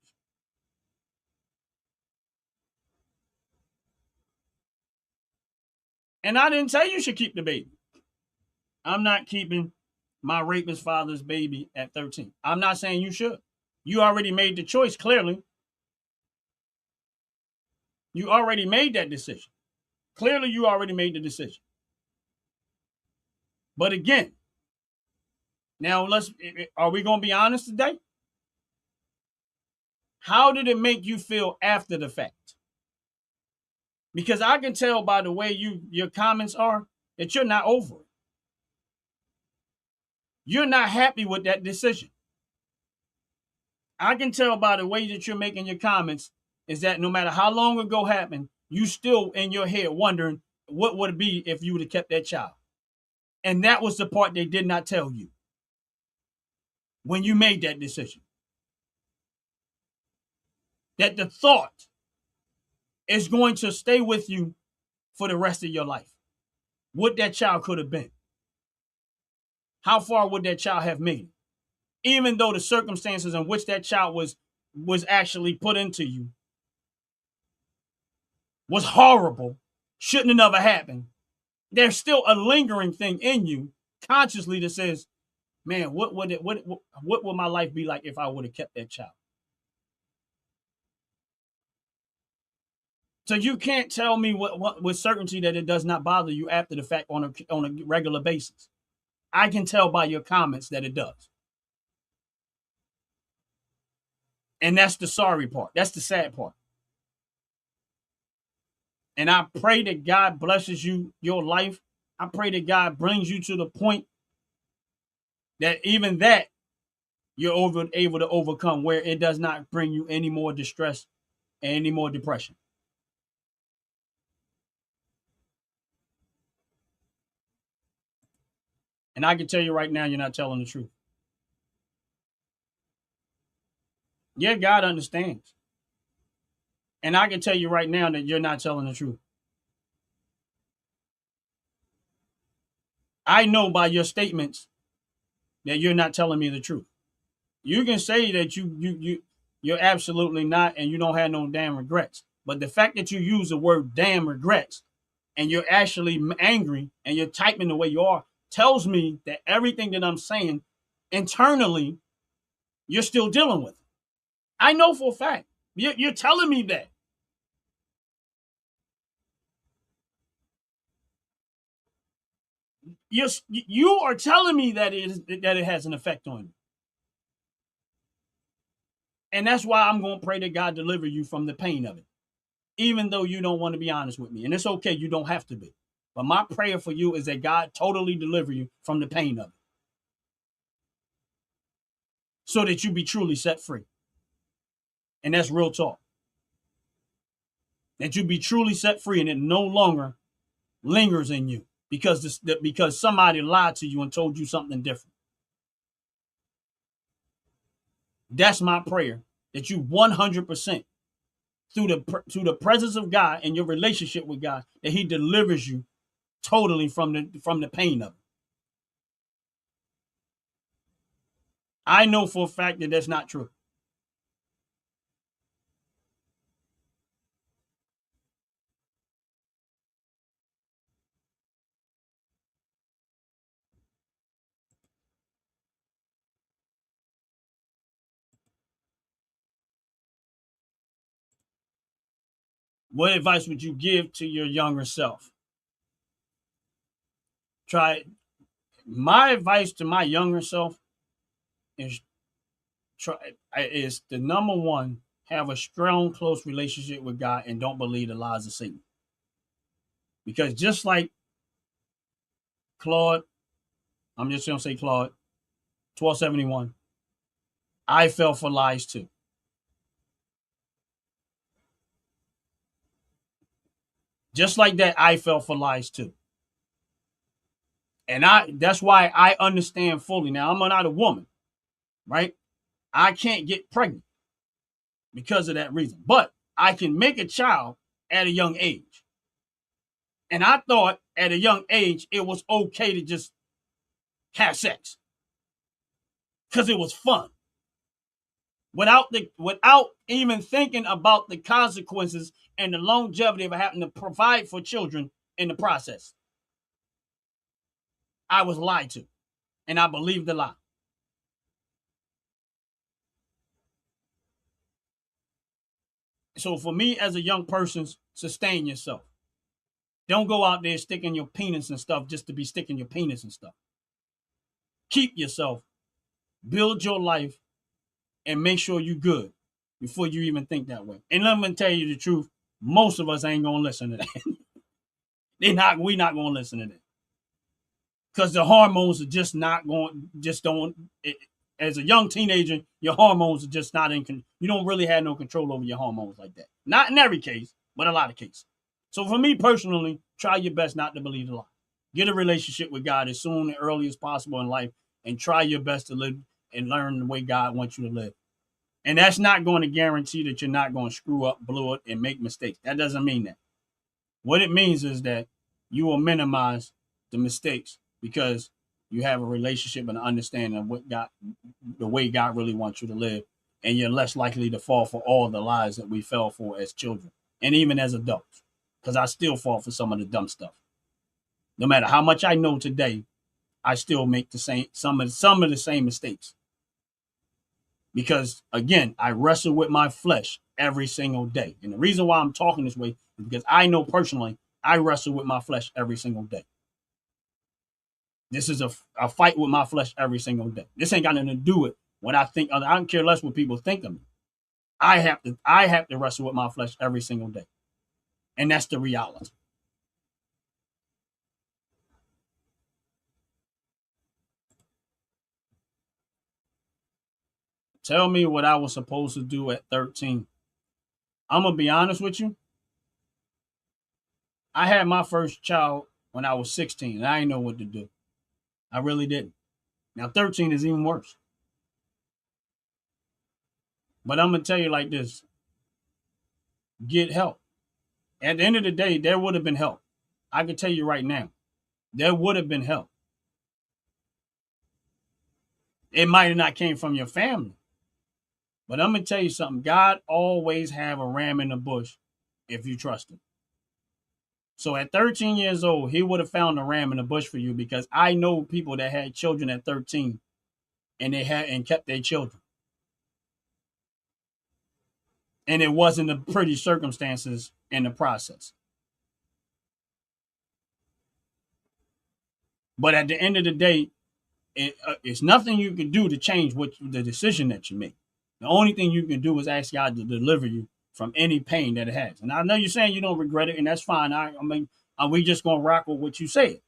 And I didn't say you should keep the baby. I'm not keeping my rapist father's baby at 13. I'm not saying you should. You already made the choice, clearly. You already made that decision. Clearly, you already made the decision. But again, now are we going to be honest today? How did it make you feel after the fact? Because I can tell by the way your comments are that you're not over it. You're not happy with that decision. I can tell by the way that you're making your comments is that no matter how long ago happened, you still in your head wondering what would it be if you would have kept that child. And that was the part they did not tell you when you made that decision. That the thought is going to stay with you for the rest of your life. What that child could have been. How far would that child have made it? Even though the circumstances in which that child was actually put into you was horrible, shouldn't have never happened, there's still a lingering thing in you consciously that says, man, what would my life be like if I would have kept that child? So you can't tell me what with certainty that it does not bother you after the fact on a regular basis. I can tell by your comments that it does. And that's the sorry part. That's the sad part. And I pray that God blesses your life. I pray that God brings you to the point that even that you're able to overcome, where it does not bring you any more distress and any more depression. And I can tell you right now, you're not telling the truth. Yeah, God understands. And I can tell you right now that you're not telling the truth. I know by your statements that you're not telling me the truth. You can say that you're absolutely not, and you don't have no damn regrets. But the fact that you use the word damn regrets and you're actually angry and you're typing the way you are tells me that everything that I'm saying internally, you're still dealing with. I know for a fact. You're telling me that. You are telling me that it has an effect on you. And that's why I'm going to pray that God deliver you from the pain of it, even though you don't want to be honest with me. And it's okay. You don't have to be. But my prayer for you is that God totally deliver you from the pain of it so that you be truly set free. And that's real talk. That you be truly set free and it no longer lingers in you because somebody lied to you and told you something different. That's my prayer, that you 100% through the presence of God and your relationship with God, that He delivers you totally from the pain of it. I know for a fact that that's not true. What advice would you give to your younger self? Try. My advice to my younger self is try is the number one, have a strong, close relationship with God and don't believe the lies of Satan. Because just like Claude, I'm just gonna say Claude, 1271, I fell for lies too. Just like that, I fell for lies too. And that's why I understand fully. Now I'm not a woman, right? I can't get pregnant because of that reason. But I can make a child at a young age. And I thought at a young age it was okay to just have sex. Because it was fun. Without even thinking about the consequences and the longevity of having to provide for children in the process. I was lied to. And I believed the lie. So for me as a young person, sustain yourself. Don't go out there sticking your penis and stuff just to be sticking your penis and stuff. Keep yourself, build your life, and make sure you're good before you even think that way. And let me tell you the truth, most of us ain't gonna listen to that. We not gonna listen to that. Because the hormones are just not going, just don't. As a young teenager, your hormones are just not in. You don't really have no control over your hormones like that. Not in every case, but a lot of cases. So for me personally, try your best not to believe the lie. Get a relationship with God as soon and early as possible in life, and try your best to live and learn the way God wants you to live. And that's not going to guarantee that you're not going to screw up, blow it, and make mistakes. That doesn't mean that. What it means is that you will minimize the mistakes because you have a relationship and an understanding of what God, the way God really wants you to live, and you're less likely to fall for all the lies that we fell for as children and even as adults. Because I still fall for some of the dumb stuff. No matter how much I know today, I still make the same some of the same mistakes. Because again, I wrestle with my flesh every single day. And the reason why I'm talking this way is because I know personally I wrestle with my flesh every single day. This is a fight with my flesh every single day. This ain't got nothing to do with what I think. I don't care less what people think of me. I have to wrestle with my flesh every single day. And that's the reality. Tell me what I was supposed to do at 13. I'm going to be honest with you. I had my first child when I was 16, and I didn't know what to do. I really didn't. Now, 13 is even worse. But I'm going to tell you like this. Get help. At the end of the day, there would have been help. I can tell you right now, there would have been help. It might have not came from your family. But I'm going to tell you something. God always have a ram in the bush if you trust him. So at 13 years old, he would have found a ram in the bush for you because I know people that had children at 13 and they had and kept their children. And it wasn't the pretty circumstances in the process. But at the end of the day, it's nothing you can do to change the decision that you make. The only thing you can do is ask God to deliver you from any pain that it has. And I know you're saying you don't regret it, and that's fine. I mean, we just gonna rock with what you said.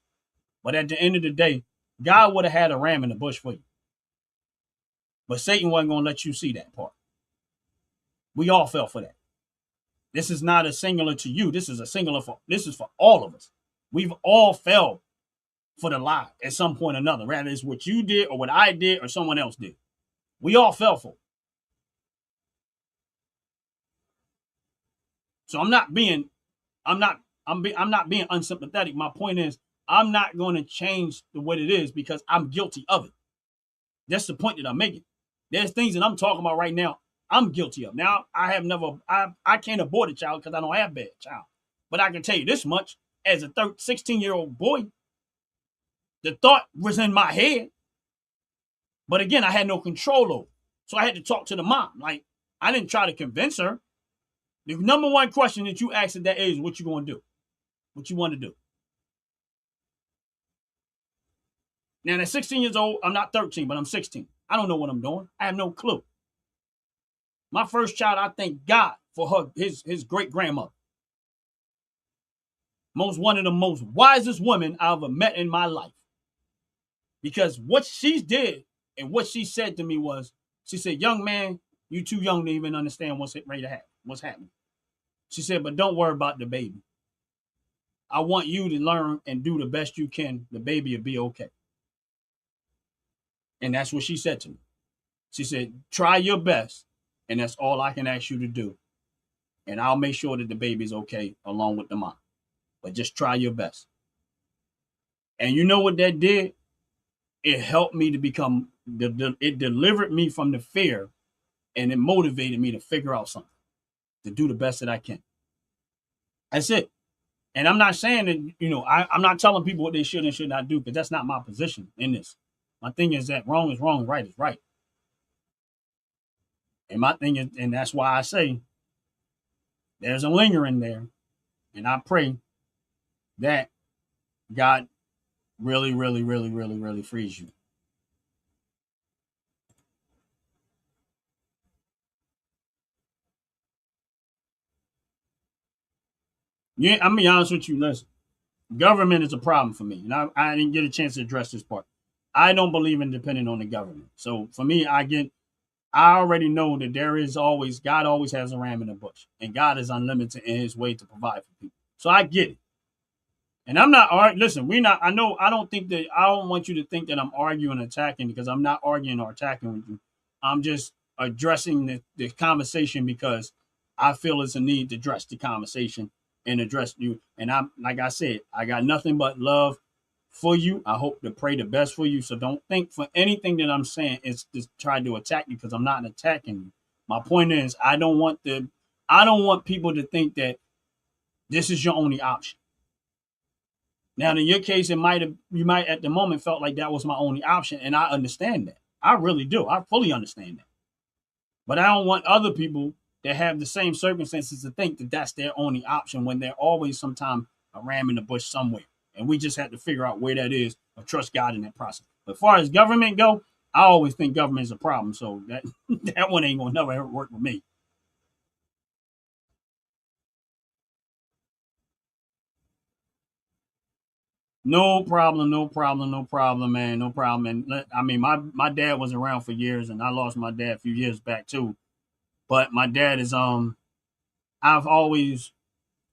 But at the end of the day, God would have had a ram in the bush for you. But Satan wasn't gonna let you see that part. We all fell for that. This is not a singular to you. This is for all of us. We've all fell for the lie at some point or another. Rather it's what you did or what I did or someone else did. We all fell for it. So I'm not being unsympathetic. My point is I'm not going to change the way it is because I'm guilty of it. That's the point that I'm making. There's things that I'm talking about right now I'm guilty of. Now, I can't abort a child because I don't have a bad child. But I can tell you this much, as a 16-year-old boy, the thought was in my head. But again, I had no control over it. So I had to talk to the mom. Like, I didn't try to convince her. The number one question that you ask at that age is what you going to do, what you want to do. Now, at 16 years old, I'm not 13, but I'm 16. I don't know what I'm doing. I have no clue. My first child, I thank God for her, his great grandmother. One of the most wisest women I ever met in my life. Because what she did and what she said to me was, she said, young man, you too young to even understand what's ready to happen, what's happening. She said, but don't worry about the baby. I want you to learn and do the best you can. The baby will be okay. And that's what she said to me. She said, try your best, and that's all I can ask you to do. And I'll make sure that the baby's okay along with the mom. But just try your best. And you know what that did? It helped me to become, it delivered me from the fear, and it motivated me to figure out something, to do the best that I can. That's it. And I'm not saying that, I'm not telling people what they should and should not do, because that's not my position in this. My thing is that wrong is wrong, right is right. And my thing is, and that's why I say there's a lingering there. And I pray that God really, really, really, really, really frees you. Yeah, I'm gonna be honest with you. Listen, government is a problem for me, and I didn't get a chance to address this part. I don't believe in depending on the government. So for me, I already know that God always has a ram in the bush, and God is unlimited in His way to provide for people. So I get it. And I'm not listen, I don't want you to think that I'm arguing and attacking, because I'm not arguing or attacking with you. I'm just addressing the conversation because I feel it's a need to address the conversation and address you. And I'm, like I said, I got nothing but love for you. I hope to pray the best for you. So don't think for anything that I'm saying is to try to attack you, because I'm not attacking you. My point is, I don't want people to think that this is your only option. Now, in your case, you might at the moment felt like that was my only option, and I understand that. I really do. I fully understand that. But I don't want other people that have the same circumstances to think that that's their only option, when they're always sometime a ram in the bush somewhere, and we just have to figure out where that is or trust God in that process. But as far as government go, I always think government is a problem, so that that one ain't gonna never ever work with me. No problem, no problem, no problem, man, no problem. And I mean, my dad was around for years, and I lost my dad a few years back too. But my dad is I've always,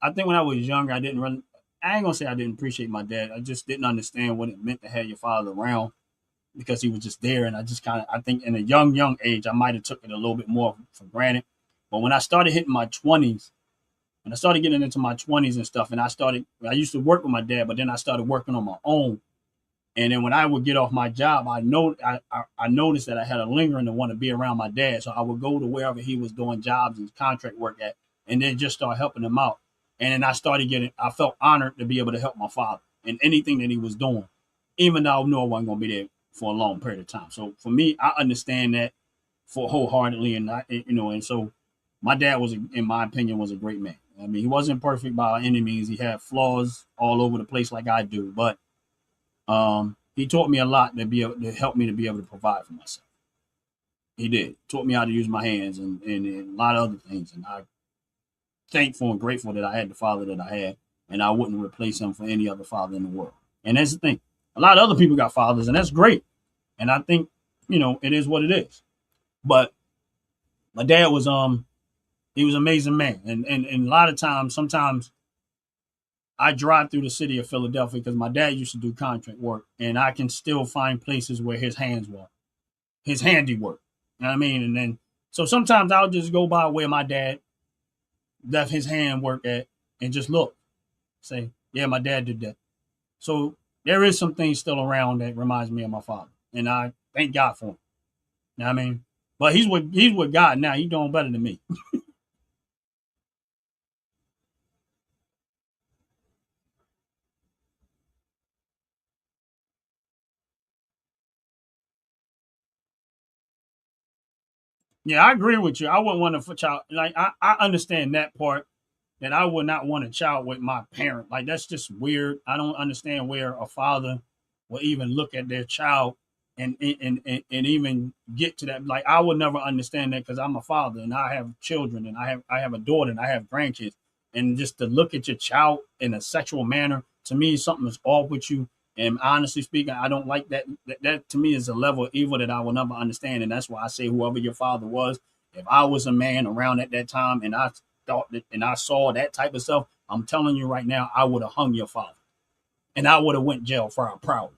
I think when I was younger, I ain't gonna say I didn't appreciate my dad. I just didn't understand what it meant to have your father around, because he was just there, and I just kind of, I think in a young age, I might have took it a little bit more for granted. But when I started hitting my 20s, when I started getting into my 20s and stuff, and I used to work with my dad, but then I started working on my own. And then when I would get off my job, I noticed that I had a lingering to want to be around my dad. So I would go to wherever he was doing jobs and contract work at, and then just start helping him out. And then I felt honored to be able to help my father in anything that he was doing, even though I knew I wasn't going to be there for a long period of time. So for me, I understand that for wholeheartedly. And so my dad in my opinion, was a great man. I mean, he wasn't perfect by any means. He had flaws all over the place like I do, but he taught me a lot to help me to be able to provide for myself. He did. Taught me how to use my hands and a lot of other things. And I'm thankful and grateful that I had the father that I had, and I wouldn't replace him for any other father in the world. And that's the thing. A lot of other people got fathers, and that's great. And I think, it is what it is. But my dad was he was an amazing man. And a lot of times, sometimes I drive through the city of Philadelphia because my dad used to do contract work, and I can still find places where his hands were, his handiwork. You know what I mean? And then, so sometimes I'll just go by where my dad left his handwork at and just look, say, yeah, my dad did that. So there is some things still around that reminds me of my father, and I thank God for him. You know what I mean? But he's with God now. He's doing better than me. Yeah, I agree with you. I wouldn't want a child. Like I understand that part. That I would not want a child with my parent. Like that's just weird. I don't understand where a father will even look at their child and even get to that. Like I would never understand that because I'm a father and I have children and I have a daughter and I have grandkids. And just to look at your child in a sexual manner, to me, something is off with you. And honestly speaking, I don't like that. That to me is a level of evil that I will never understand. And that's why I say whoever your father was, if I was a man around at that time and I thought that and I saw that type of stuff, I'm telling you right now, I would have hung your father. And I would have went jail for our proud.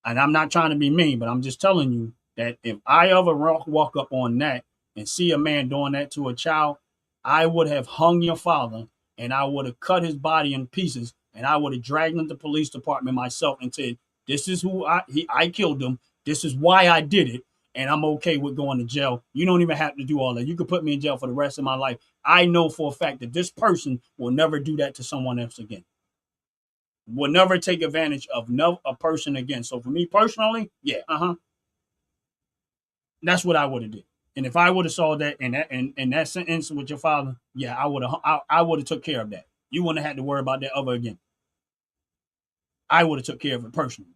And I'm not trying to be mean, but I'm just telling you that if I ever walk up on that and see a man doing that to a child, I would have hung your father and I would have cut his body in pieces and I would have dragged him to the police department myself and said, "This is who I killed him. This is why I did it, and I'm okay with going to jail. You don't even have to do all that. You could put me in jail for the rest of my life. I know for a fact that this person will never do that to someone else again. Will never take advantage of no a person again. So for me personally, yeah, that's what I would have did. And if I would have saw that in that sentence with your father, yeah, I would have took care of that. You wouldn't have had to worry about that ever again. I would have took care of it personally,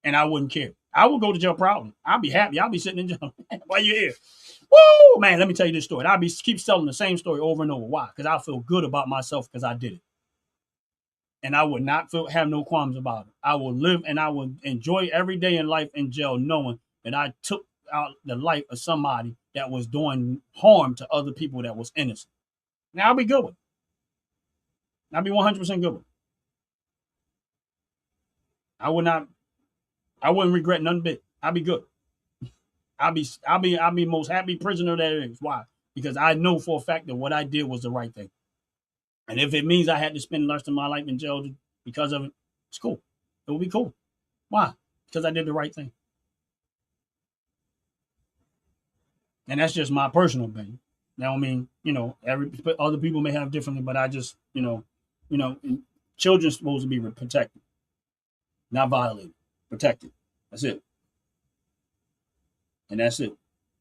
and I wouldn't care. I would go to jail proudly. I'll be happy. I'll be sitting in jail while you're here. Woo, man! Let me tell you this story. I'll be keep telling the same story over and over. Why? Because I feel good about myself because I did it. And I would not have no qualms about it. I will live and I will enjoy every day in life in jail, knowing that I took out the life of somebody that was doing harm to other people that was innocent. Now I'll be good with it. I'll be 100% good with it. I would not. I wouldn't regret none bit. I'll be good. I'll be most happy prisoner there is. Why? Because I know for a fact that what I did was the right thing. And if it means I had to spend the rest of my life in jail because of it, it's cool. It will be cool. Why? Because I did the right thing. And that's just my personal opinion. Now, I mean, every other people may have differently, but I just, children's supposed to be protected, not violated, protected. That's it, and that's it.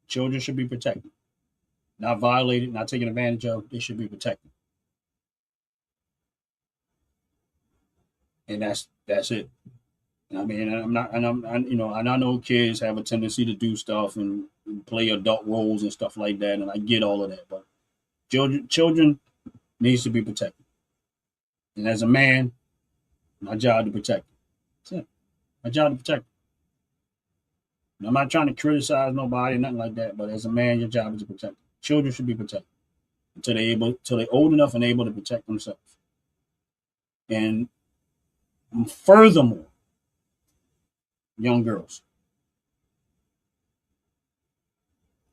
Children should be protected, not violated, not taken advantage of. They should be protected, and that's it. I mean, I'm not, and and I know kids have a tendency to do stuff and play adult roles and stuff like that, and I get all of that, but children needs to be protected. And as a man, my job to protect them. That's it. My job to protect them. And I'm not trying to criticize nobody, nothing like that. But as a man, your job is to protect them. Children should be protected until they're old enough and able to protect themselves. And furthermore, young girls.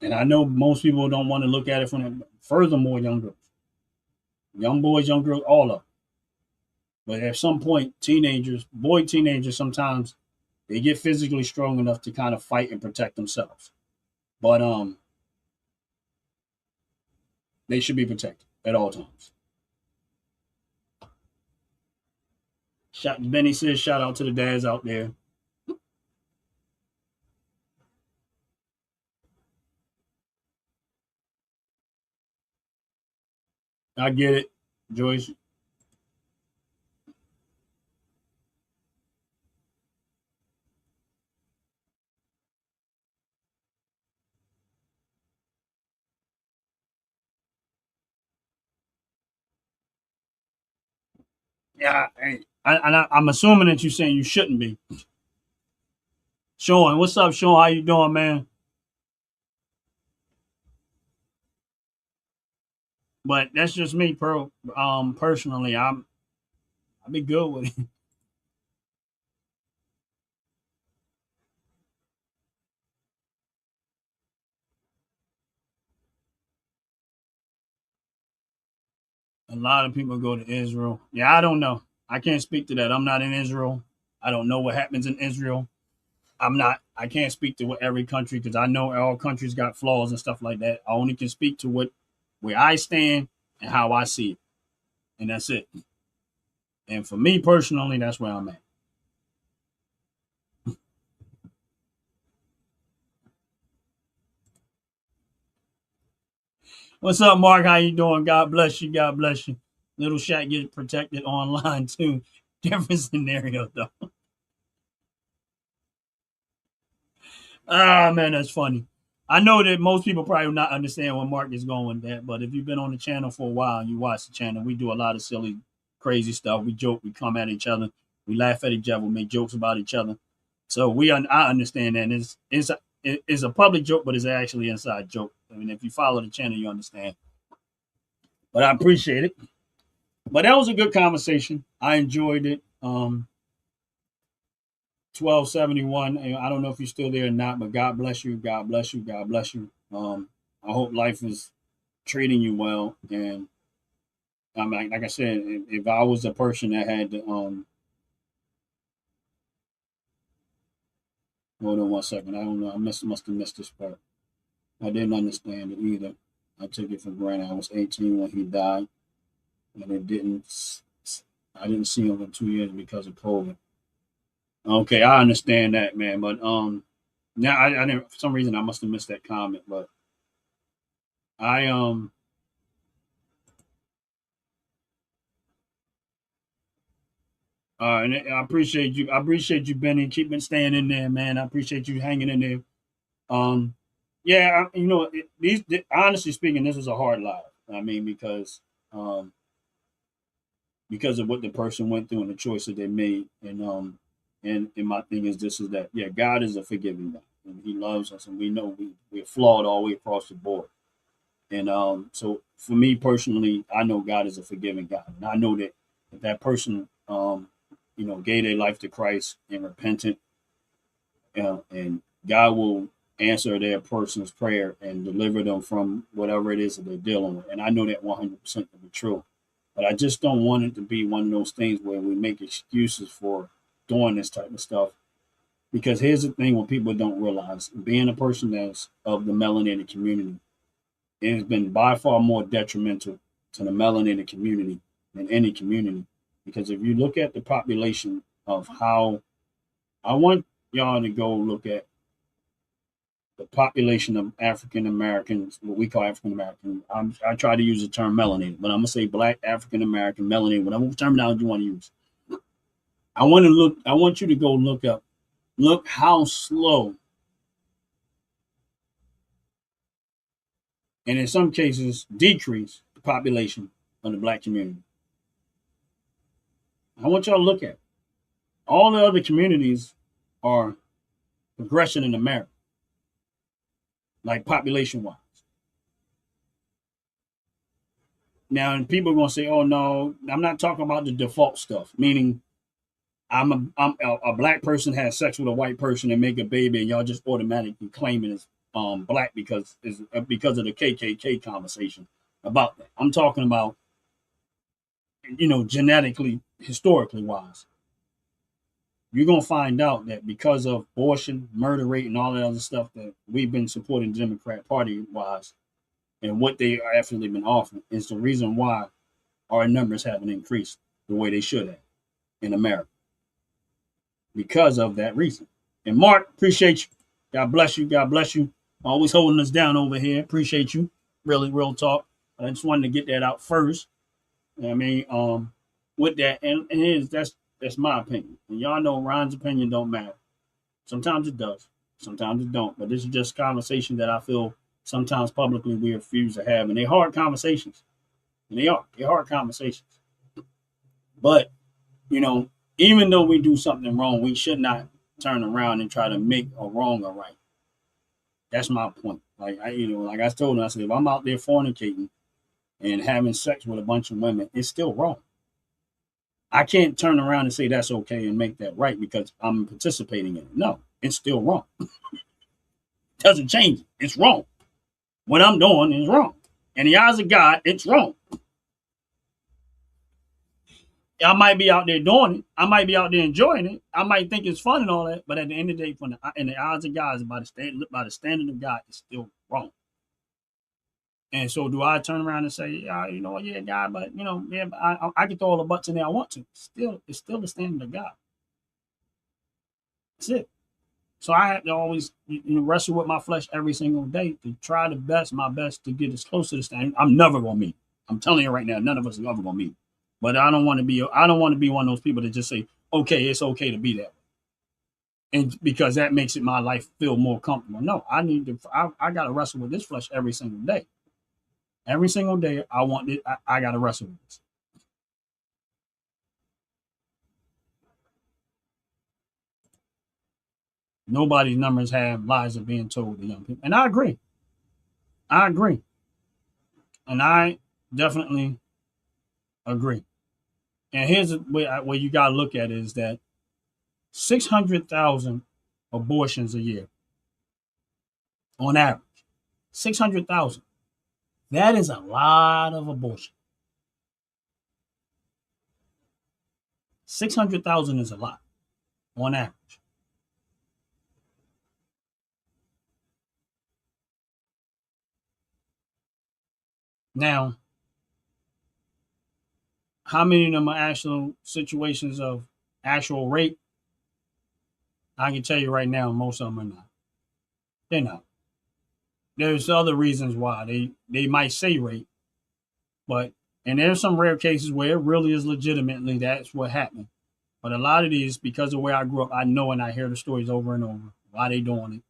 And I know most people don't want to look at it from that. Furthermore, young girls, young boys, young girls, all of them. But at some point, teenagers, sometimes they get physically strong enough to kind of fight and protect themselves. But they should be protected at all times. Benny says, shout out to the dads out there. I get it, Joyce. Yeah, I'm assuming that you're saying you shouldn't be. Sean, what's up, Sean? How you doing, man? But that's just me, personally. I'll be good with it. A lot of people go to Israel. Yeah, I don't know. I can't speak to that. I'm not in Israel. I don't know what happens in Israel. I'm not. I can't speak to what every country because I know all countries got flaws and stuff like that. I only can speak to where I stand and how I see it, and that's it. And for me personally, that's where I'm at. What's up, Mark? How you doing? God bless you. God bless you. Little Shaq get protected online too. Different scenario though. Ah man, that's funny. I know that most people probably not understand where Mark is going with that, but if you've been on the channel for a while and you watch the channel, we do a lot of silly, crazy stuff. We joke, we come at each other, we laugh at each other, we make jokes about each other. So I understand that it's a public joke, but it's actually an inside joke. I mean, if you follow the channel, you understand. But I appreciate it. But that was a good conversation. I enjoyed it. 1271. I don't know if you're still there or not, but God bless you. God bless you. God bless you. I hope life is treating you well. And I mean, like I said, if I was a person that had to, hold on one second. I don't know. Must have missed this part. I didn't understand it either. I took it for granted. I was 18 when he died, and I didn't see him for 2 years because of COVID. Okay, I understand that, man. But now I didn't, for some reason I must have missed that comment. But I and I appreciate you. I appreciate you, Benny, keeping staying in there, man. I appreciate you hanging in there. Um, yeah, honestly speaking, this was a hard life. I mean, um, because of what the person went through and the choices they made, and my thing is this is that yeah, God is a forgiving God, and He loves us, and we know we're flawed all the way across the board. And so for me personally, I know God is a forgiving God, and I know that if that person gave their life to Christ and repented, and God will answer their person's prayer and deliver them from whatever it is that they're dealing with. And I know that 100% to be true. But I just don't want it to be one of those things where we make excuses for doing this type of stuff. Because here's the thing what people don't realize being a person that's of the melanated community, it has been by far more detrimental to the melanated community than any community. Because if you look at the population of how I want y'all to go look at the population of African Americans, what we call African American. I try to use the term melanated, but I'm gonna say Black African American, melanated, whatever terminology you want to use. I want to look. I want you to go look how slow, and in some cases, decrease the population of the Black community. I want y'all to look at it. All the other communities are progression in America, like population wise. Now, and people are gonna say, "Oh no, I'm not talking about the default stuff." Meaning, I'm a black person has sex with a white person and make a baby, and y'all just automatically claim it as black because of the KKK conversation about that. I'm talking about genetically, historically wise. You're gonna find out that because of abortion, murder rate, and all that other stuff that we've been supporting the Democrat Party wise, and what they are actually been offering is the reason why our numbers haven't increased the way they should have in America because of that reason. And Mark, appreciate you. God bless you. God bless you. Always holding us down over here. Appreciate you. Really, real talk. I just wanted to get that out first. I mean, with that, and that's my opinion. And y'all know Ron's opinion don't matter. Sometimes it does. Sometimes it don't. But this is just conversation that I feel sometimes publicly we refuse to have, and they're hard conversations. And they're hard conversations. But even though we do something wrong, we should not turn around and try to make a wrong a right. That's my point. Like I told him, I said, if I'm out there fornicating and having sex with a bunch of women, it's still wrong. I can't turn around and say that's okay and make that right because I'm participating in it. No, it's still wrong. Doesn't change it. It's wrong. What I'm doing is wrong. In the eyes of God, it's wrong. I might be out there doing it. I might be out there enjoying it. I might think it's fun and all that. But at the end of the day, in the eyes of God, by the standard of God, it's still wrong. And so, do I turn around and say, yeah, God, but yeah, I can throw all the butts in there I want to. It's still the standard of God. That's it. So I had to always wrestle with my flesh every single day to try my best to get as close to this thing. I'm never gonna meet. I'm telling you right now, none of us are ever gonna meet. But I don't want to be. I don't want to be one of those people that just say, "Okay, it's okay to be that way," and because that makes it my life feel more comfortable. No, I need to. I got to wrestle with this flesh every single day. Every single day, I want it. I got to wrestle with this. Nobody's numbers have lies are being told to young people, and I agree. I agree, and I definitely agree. And here's where you got to look at is that 600,000 abortions a year on average. 600,000. That is a lot of abortion. 600,000 is a lot on average. Now, how many of them are actual situations of actual rape? I can tell you right now, most of them are not. They're not. There's other reasons why they might say rape, but and there's some rare cases where it really is legitimately that's what happened. But a lot of these, because of where I grew up, I know and I hear the stories over and over why they doing it.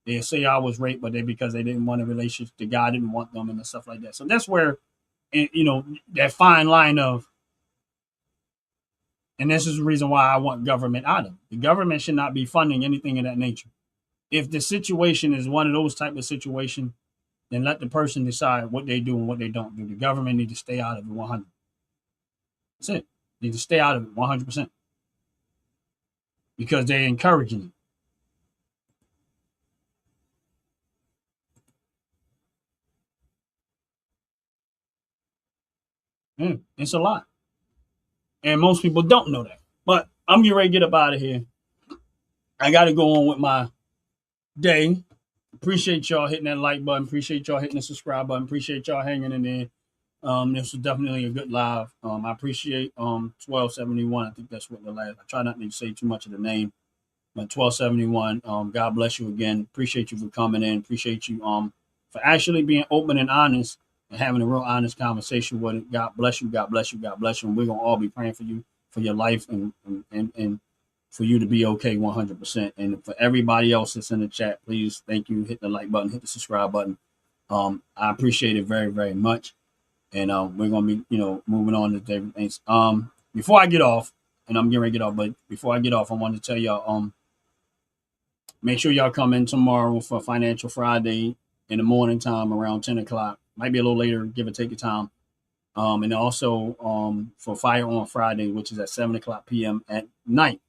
They say I was raped, but they because they didn't want a relationship, the guy didn't want them and stuff like that. So that's where, that fine line of, and this is the reason why I want government out of it. The government should not be funding anything of that nature. If the situation is one of those type of situations, then let the person decide what they do and what they don't do. The government need to stay out of it 100. That's it. They need to stay out of it 100% because they're encouraging it. It's a lot. And most people don't know that. But I'm getting ready to get up out of here. I got to go on with my day. Appreciate y'all hitting that like button. Appreciate y'all hitting the subscribe button. Appreciate y'all hanging in there. This was definitely a good live. I appreciate 1271. I think that's what the last. I try not to say too much of the name, but 1271. God bless you again. Appreciate you for coming in. Appreciate you for actually being open and honest and having a real honest conversation with it. God bless you. God bless you. God bless you. And we're gonna all be praying for you for your life and for you to be okay 100%. And for everybody else that's in the chat, please thank you. Hit the like button. Hit the subscribe button. I appreciate it very very much. And we're gonna be, moving on to different things. Before I get off, and I'm getting ready to get off, but before I get off, I wanted to tell y'all, make sure y'all come in tomorrow for Financial Friday in the morning time around 10 o'clock. Might be a little later, give or take your time. And also for Fire on Friday, which is at 7 o'clock p.m. at night,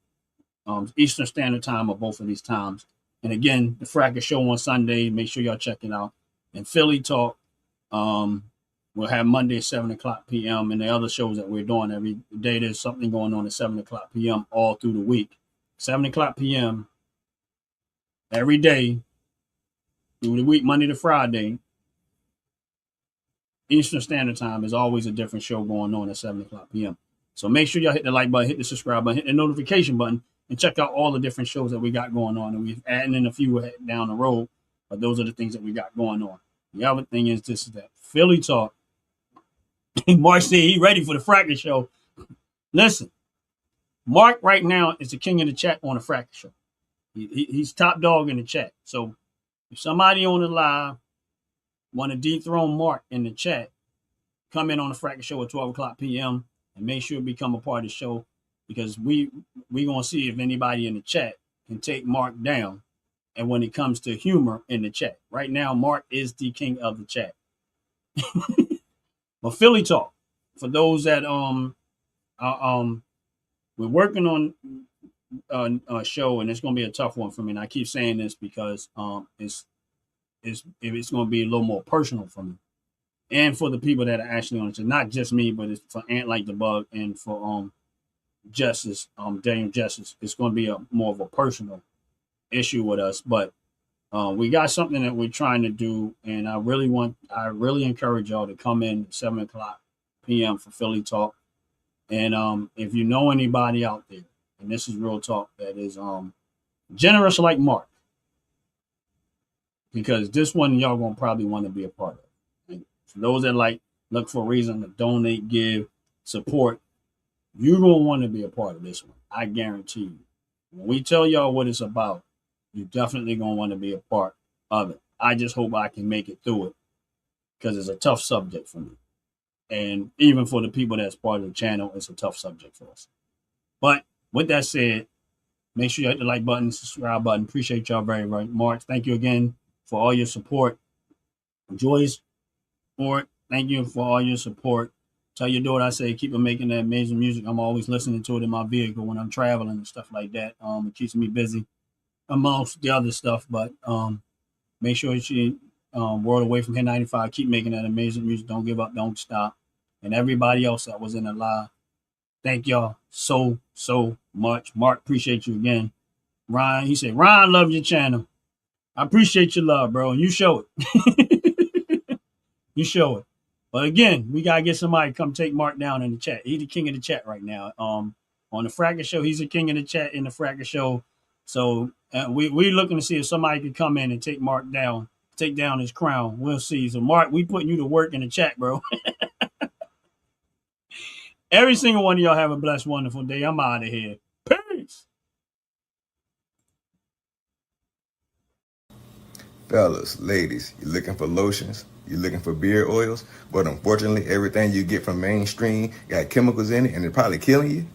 Eastern Standard Time of both of these times. And again, the Fracas Show on Sunday. Make sure y'all check it out. And Philly Talk. We'll have Monday at 7 o'clock p.m. and the other shows that we're doing every day. There's something going on at 7 o'clock p.m. all through the week. 7 o'clock p.m. every day through the week, Monday to Friday. Eastern Standard Time is always a different show going on at 7 o'clock p.m. So make sure y'all hit the like button, hit the subscribe button, hit the notification button, and check out all the different shows that we got going on. And we're adding in a few down the road, but those are the things that we got going on. The other thing is this is that Philly Talk. Mark said he ready for the Fracas Show. Listen, Mark right now is the king of the chat on the Fracas Show. He's top dog in the chat. So if somebody on the live want to dethrone Mark in the chat, come in on the Fracas Show at 12 o'clock p.m. and make sure to become a part of the show because we going to see if anybody in the chat can take Mark down. And when it comes to humor in the chat, right now, Mark is the king of the chat. But Philly Talk, for those that we're working on a show, and it's going to be a tough one for me. And I keep saying this because it's going to be a little more personal for me, and for the people that are actually on it. Not just me, but it's for Ant Like the Bug and for Justice, Daniel Justice. It's going to be more of a personal issue with us, but we got something that we're trying to do, and I really encourage y'all to come in at 7 o'clock p.m. for Philly Talk. And if you know anybody out there, and this is real talk, that is Generous like Mark, because this one y'all gonna probably want to be a part of. And for those that like look for a reason to donate, give, support, you're gonna want to be a part of this one. I guarantee you. When we tell y'all what it's about, you're definitely gonna want to be a part of it. I just hope I can make it through it because it's a tough subject for me. And even for the people that's part of the channel, it's a tough subject for us. But with that said, make sure you hit the like button, subscribe button. Appreciate y'all very, very much. Thank you again for all your support. Joyce, Sport, thank you for all your support. Tell your daughter I say keep on making that amazing music. I'm always listening to it in my vehicle when I'm traveling and stuff like that. It keeps me busy amongst the other stuff. But make sure she World Away from Hit 95. Keep making that amazing music. Don't give up. Don't stop. And everybody else that was in the live, thank y'all so much. Mark, appreciate you again. Ryan, he said, Ryan, love your channel. I appreciate your love, bro. And you show it. You show it. But again, we gotta get somebody to come take Mark down in the chat. He's the king of the chat right now. On the Fracas Show, he's the king of the chat in the Fracas Show. So we're looking to see if somebody can come in and take Mark down, take down his crown. We'll see. So Mark, we putting you to work in the chat, bro. Every single one of y'all have a blessed, wonderful day. I'm out of here. Peace. Fellas, ladies, you looking for lotions? You looking for beard oils? But unfortunately, everything you get from mainstream got chemicals in it and it's probably killing you?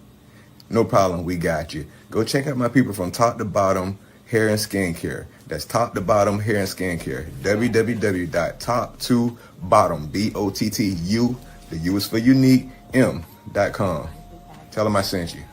No problem, we got you. Go check out my people from Top to Bottom Hair and Skincare. That's Top to Bottom Hair and Skincare. www.top2bottom, BOTTU, the U is for unique, M.com. Tell them I sent you.